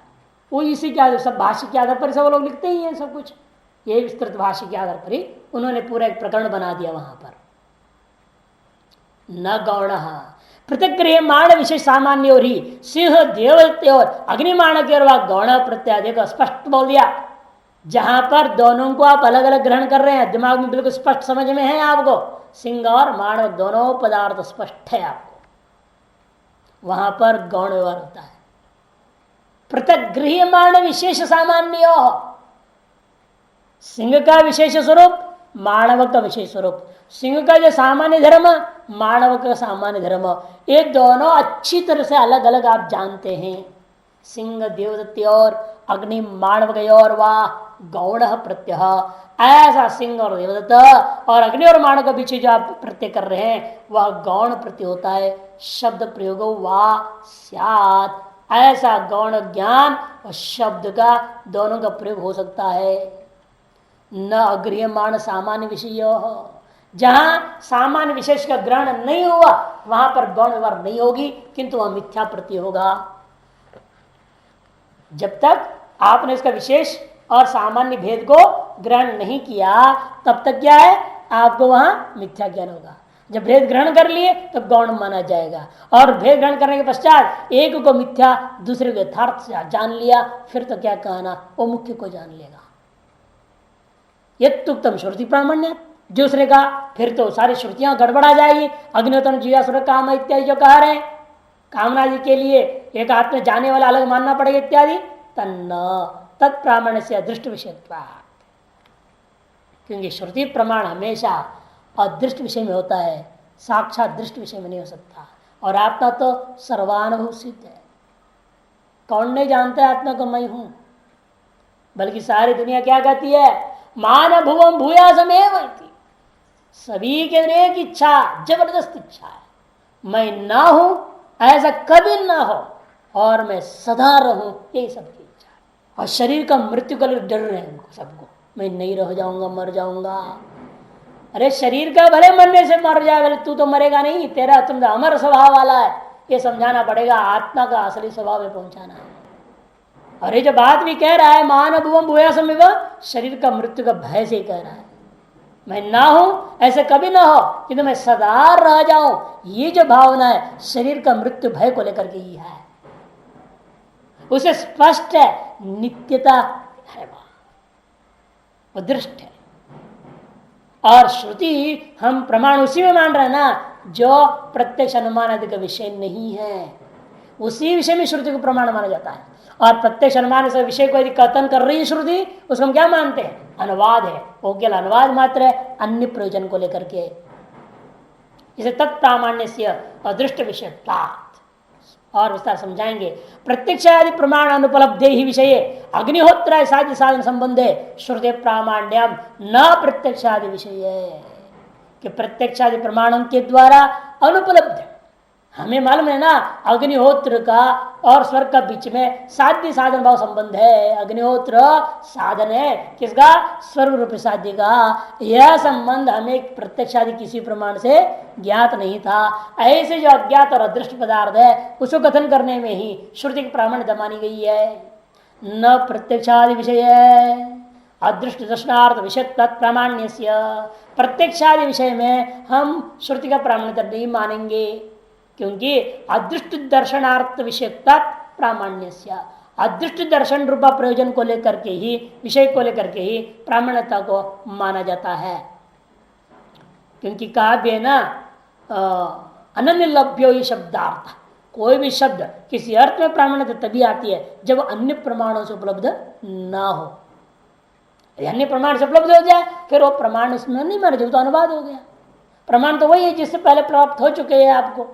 वो इसी के आधार, सब भाष्य के आधार पर सब लोग लिखते ही हैं सब कुछ, ये विस्तृत भाष्य के आधार पर ही उन्होंने पूरा एक प्रकरण बना दिया वहां पर। न गौण प्रतिक्रियमाण विशेष सामान्य और ही सिंह देवते और अग्निमाण की ओर वह गौण प्रत्यादि स्पष्ट बोल दिया। जहां पर दोनों को आप अलग अलग ग्रहण कर रहे हैं, दिमाग में बिल्कुल स्पष्ट समझ में है आपको, सिंह और मानव दोनों पदार्थ स्पष्ट है आपको, वहां पर गौण व्यवहार होता है। पृथक विशेष सामान्य, सिंह का विशेष स्वरूप, मानव का विशेष स्वरूप। सिंह का जो सामान्य धर्म, मानव का सामान्य धर्म, ये दोनों अच्छी तरह से अलग अलग आप जानते हैं। सिंह देवदत्ती और अग्नि मानव के और वाह गौण प्रत्यय, ऐसा सिंह और देवदत्त और अग्नि और मानव के बीच जो आप प्रत्यय कर रहे हैं वह गौण प्रत्यय होता है। शब्द प्रयोग वाह स्यात्, ऐसा गौण ज्ञान और शब्द का दोनों का प्रयोग हो सकता है। न अग्रियमाण सामान्य विषय, जहां सामान्य विशेष का ग्रहण नहीं हुआ वहां पर गौण व्यवहार नहीं होगी, किंतु वह मिथ्या प्रत्यय होगा। जब तक आपने इसका विशेष और सामान्य भेद को ग्रहण नहीं किया तब तक क्या है, आपको वहां मिथ्या ज्ञान होगा। जब भेद ग्रहण कर लिए तब गौण माना जाएगा, और भेद ग्रहण करने के पश्चात एक को मिथ्या दूसरे को यथार्थ जान लिया, फिर तो क्या कहना, वो मुख्य को जान लेगा। यत्तुक्तम श्रुति प्रामाण्य, दूसरे का फिर तो सारी श्रुतियां गड़बड़ा जाएगी। अग्निहोत्र जीवासुर काम इत्यादि जो कह रहे हैं, कामना जी के लिए एक आत्मा जाने वाला अलग मानना पड़ेगा इत्यादि, तन्न तत्प्रामाण्य से अदृष्ट विषयत्वा, क्योंकि श्रुति प्रमाण हमेशा अदृष्ट विषय में होता है, साक्षात दृष्ट विषय में नहीं हो सकता। और आत्मा तो सर्वानुभव सिद्ध है, कौन नहीं जानता है आत्मा को मैं हूं, बल्कि सारी दुनिया क्या कहती है, मान भुवम भूयासमेव, सभी के लिए एक इच्छा, जबरदस्त इच्छा है, मैं ना हूं ऐसा कभी ना हो और मैं सदा रहूं, यही सबकी इच्छा है। और शरीर का मृत्यु का डर रहे हैं उनको सबको, मैं नहीं रह जाऊंगा, मर जाऊंगा। अरे शरीर का भले मरने से मर जाए, भले तू तो मरेगा नहीं, तेरा तुम तो अमर स्वभाव वाला है, ये समझाना पड़ेगा, आत्मा का असली स्वभाव में पहुंचाना है। और ये जो बात भी कह रहा है मान भुवम भूयासमेव, शरीर का मृत्यु का भय से कह रहा है, मैं ना हूं ऐसे कभी ना हो, किंतु मैं सदा रह जाऊं, ये जो भावना है शरीर का मृत्यु भय को लेकर के ही है। उसे स्पष्ट है, नित्यता है, वो दृष्ट है। और श्रुति हम प्रमाण उसी में मान रहे हैं ना जो प्रत्यक्ष अनुमान आदि का विषय नहीं है, उसी विषय में श्रुति को प्रमाण माना जाता है। और प्रत्यक्ष अनुमान से विषय को यदि कथन कर रही है श्रुति, उसको हम क्या मानते हैं, अनुवाद है, वो केवल अनुवाद मात्र है, अन्य प्रयोजन को लेकर के। इसे तत्प्रामाण्य से अदृष्ट विषय और विस्तार समझाएंगे। प्रत्यक्ष आदि प्रमाण अनुपलब्धे ही विषय अग्निहोत्र साध्य साधन संबंधे श्रुति प्रामाण्यम न प्रत्यक्षादि विषय, कि प्रत्यक्षादि प्रमाणों के द्वारा अनुपलब्ध, हमें मालूम है ना अग्निहोत्र का और स्वर्ग का बीच में साध्य साधन भाव संबंध है। अग्निहोत्र साधन है किसका, स्वर्ग रूप साध्य का। यह संबंध हमें प्रत्यक्षादि किसी प्रमाण से ज्ञात नहीं था। ऐसे जो अज्ञात और अदृष्ट पदार्थ है उसको कथन करने में ही श्रुति की प्रामाण्यता मानी गई है। न प्रत्यक्षादि विषय अदृष्ट दर्शनार्थ विषय तत्प्रामाण्य, प्रत्यक्षादि विषय में हम श्रुति का प्रामाण्यता नहीं मानेंगे, क्योंकि अदृष्ट दर्शनार्थ विषय प्रामाण्य, अदृष्ट दर्शन रूपा प्रयोजन को लेकर के ही, विषय को लेकर के ही प्रामाण्यता को माना जाता है। क्योंकि कहा भी है ना अनन्य लभ्यो ही शब्दार्थ, कोई भी शब्द किसी अर्थ में प्रामाण्यता तभी आती है जब अन्य प्रमाणों से उपलब्ध ना हो। अन्य प्रमाण से उपलब्ध हो जाए फिर वो प्रमाण उसमें नहीं माना, जब तो अनुवाद हो गया। प्रमाण तो वही है जिससे पहले प्राप्त हो चुके हैं आपको,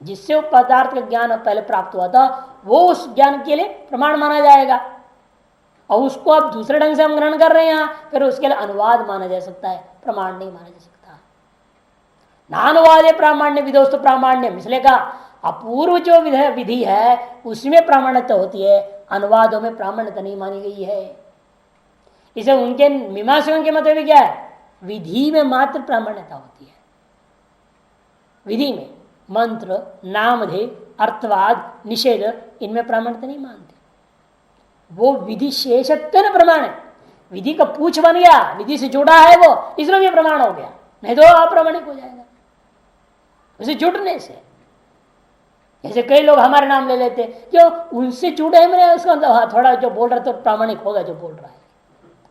जिससे वो पदार्थ का ज्ञान पहले प्राप्त हुआ था, वो उस ज्ञान के लिए प्रमाण माना जाएगा। और उसको अब दूसरे ढंग से हम ग्रहण कर रहे हैं यहाँ, फिर उसके लिए अनुवाद माना जा सकता है, प्रमाण नहीं माना जा सकता। नानुवादे प्रामाण्य विदोस्त प्रामाण्य, इसलिए कहा अपूर्व जो विधि है उसमें प्रामाण्यता होती है, अनुवादों में प्रामाण्यता नहीं मानी गई है। इसे उनके मीमांसकों के मतलब क्या है, विधि में मात्र प्रामाण्यता होती है। विधि में मंत्र, नामधेय, अर्थवाद, निषेध, इनमें प्रामाण्यता नहीं मानते। वो विधि शेषत्व न प्रमाण है, विधि का पूछ बन गया, विधि से जुड़ा है वो, इसलिए भी प्रमाण हो गया, नहीं तो अप्रामाणिक हो जाएगा उसे जुड़ने से। जैसे कई लोग हमारे नाम ले लेते, क्यों, उनसे जुड़े मैंने उसका मतलब, हाँ थोड़ा जो बोल रहा है तो प्रामाणिक होगा, जो बोल रहा है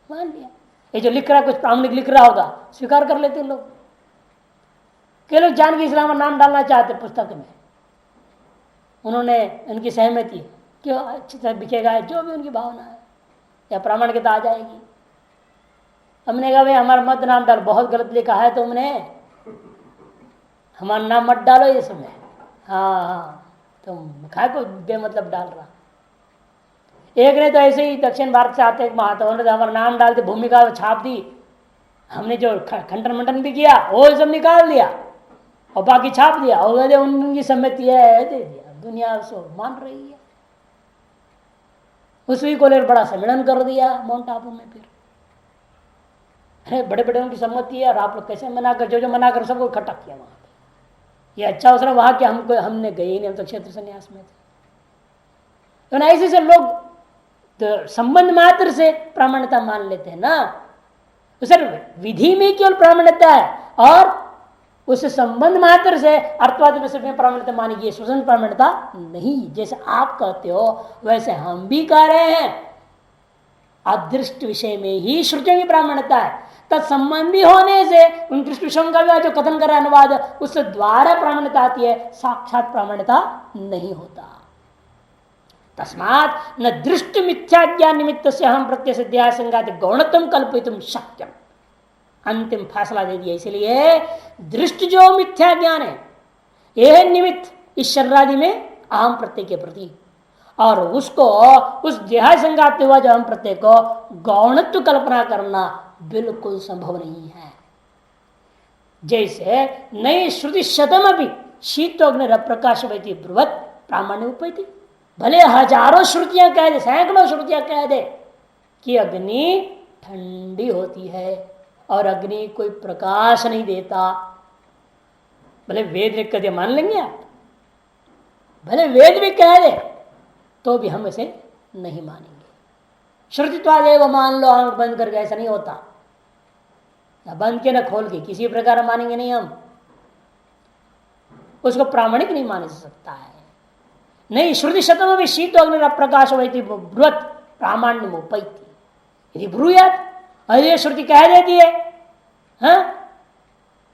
मान लिया। ये जो लिख रहा है कुछ प्रामाणिक लिख रहा होगा, स्वीकार कर लेते लोग। कई लोग जान के इस्लाम का नाम डालना चाहते पुस्तक में, उन्होंने उनकी सहमति, क्यों अच्छी तरह बिकेगा, जो भी उनकी भावना है, या प्रामाणिकता आ जाएगी। हमने कहा भाई हमारा मत नाम डाल, बहुत गलत लिखा है तुमने, हमारा नाम मत डालो इसमें। हाँ तुम खाए को बेमतलब डाल रहा। एक ने तो ऐसे ही दक्षिण भारत से आते महात्मा ने हमारा नाम डाल दी, भूमिका छाप दी, हमने जो खंडन मंडन भी किया वो सब निकाल दिया और बाकी छाप दिया, और उनकी सम्मति है दे दिया, दुनिया उसको मान रही है। उसी को लेकर बड़ा सम्मेलन कर दिया माउंट आबू में। फिर अरे बड़े बड़े उनकी सम्मति है और आप लोग कैसे मना कर, जो मना कर सबको इकट्ठा किया वहां पे। ये अच्छा अवसर वहां के हमने गए ही नहीं, हम तो क्षेत्र संन्यास में थे। तो ऐसे से लोग तो संबंध मात्र से प्रामाण्यता मान लेते हैं ना, तो सर विधि में केवल प्रामाण्यता है और उस संबंध मात्र से अर्थवाद में प्रामाण्यता मानी गई, स्वतंत्र प्रामाण्यता नहीं। जैसे आप कहते हो वैसे हम भी कह रहे हैं, अदृष्ट विषय में ही श्रुतियों की प्रामाण्यता है, तत्संबंधी होने से उन दृष्ट विषयों का भी जो कथन कर अनुवाद उस द्वारा प्रामाण्यता आती है, साक्षात प्रामाण्यता नहीं होता। तस्मात् न दृष्ट मिथ्या ज्ञान निमित्त से हम प्रत्यय सिद्ध्या संगात गौणत्वम कल्पितुम शक्यम, अंतिम फैसला दे दिया। इसलिए दृष्ट जो मिथ्या ज्ञान है यह निमित्त इस शरीरादि में अहम प्रत्यय के प्रति, और उसको उस देहाय संगात हुआ जो अहम प्रत्यय को गौणत्व कल्पना करना बिल्कुल संभव नहीं है। जैसे नई श्रुति शतम भी शीतोग्नि प्रकाश वैती ब्रुवत प्रामाण्य उपैती, भले हजारों श्रुतियां कह दे, सैकड़ों श्रुतियां कह दे कि अग्नि ठंडी होती है और अग्नि कोई प्रकाश नहीं देता, भले वेद लिख कर मान लेंगे आप, भले वेद भी कह दे तो भी हम इसे नहीं मानेंगे। श्रुतित्वादेव मान लो आंख बंद करके, ऐसा नहीं होता, न बंद के न खोल के, किसी प्रकार मानेंगे नहीं हम, उसको प्रामाणिक नहीं माने सकता है। नहीं, श्रुति शतम में शीत अग्नि प्रकाश वही ब्रुवत प्रामाण्य उपैती, यदि ब्रूयात अरे श्रुति कह देती है, हाँ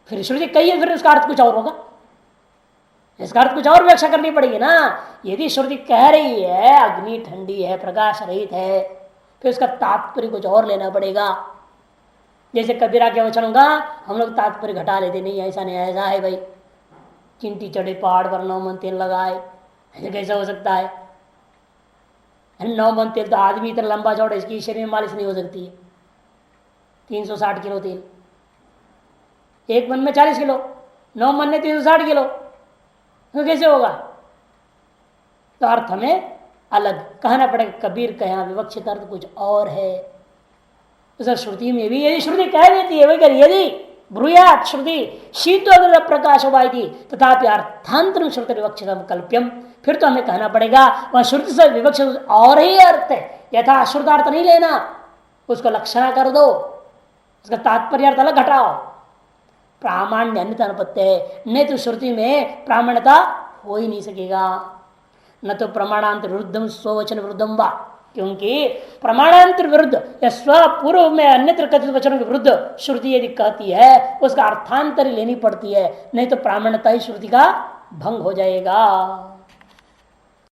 फिर श्रुति कही, फिर उसका अर्थ कुछ और होगा, इसका अर्थ कुछ और व्याख्या करनी पड़ेगी ना। यदि श्रुति कह रही है अग्नि ठंडी है, प्रकाश रहित है, फिर उसका तात्पर्य कुछ और लेना पड़ेगा। जैसे कबीरा के वचनों का हम लोग तात्पर्य घटा लेते, नहीं ऐसा नहीं, ऐसा है भाई, चिंटी चढ़े पहाड़ पर 9 मन तेल लगाए, ऐसे कैसा हो सकता है? 9 मन तेल तो आदमी इतना लंबा चौड़ा, इसकी शरीर में मालिश नहीं हो सकती है। 360 किलो तेल, एक मन में 40 किलो, 9 मन में 360 किलो, तो कैसे होगा? तो अर्थ हमें अलग कहना पड़ेगा। कबीर का यहाँ विवक्षित अर्थ कुछ और है। उस श्रुति में भी यदि श्रुति कह देती है, वही कर, यदि ब्रूयात श्रुति शीतोग्नि प्रकाश वायती तथापि अर्थांतरम श्रुति विवक्षितम कल्प्यम, फिर तो हमें कहना पड़ेगा वह श्रुति से विवक्षित और ही अर्थ है, यथा श्रुतार्थ नहीं लेना, उसको लक्षणा कर दो, उसका तात्पर्य अर्थ अलग घटाओ। प्रामाण्य अन्यथा अनुपत्य है, नहीं तो श्रुति में प्रामाण्यता हो ही नहीं सकेगा। न तो प्रमाणांतर विरुद्धम स्ववचन विरुद्धम वा, क्योंकि प्रमाणांतर विरुद्ध या स्वपूर्व में अन्यत्र कथित वचनों के विरुद्ध श्रुति यदि कहती है उसका अर्थांतर लेनी पड़ती है, नहीं तो प्रामाण्यता ही श्रुति का भंग हो जाएगा।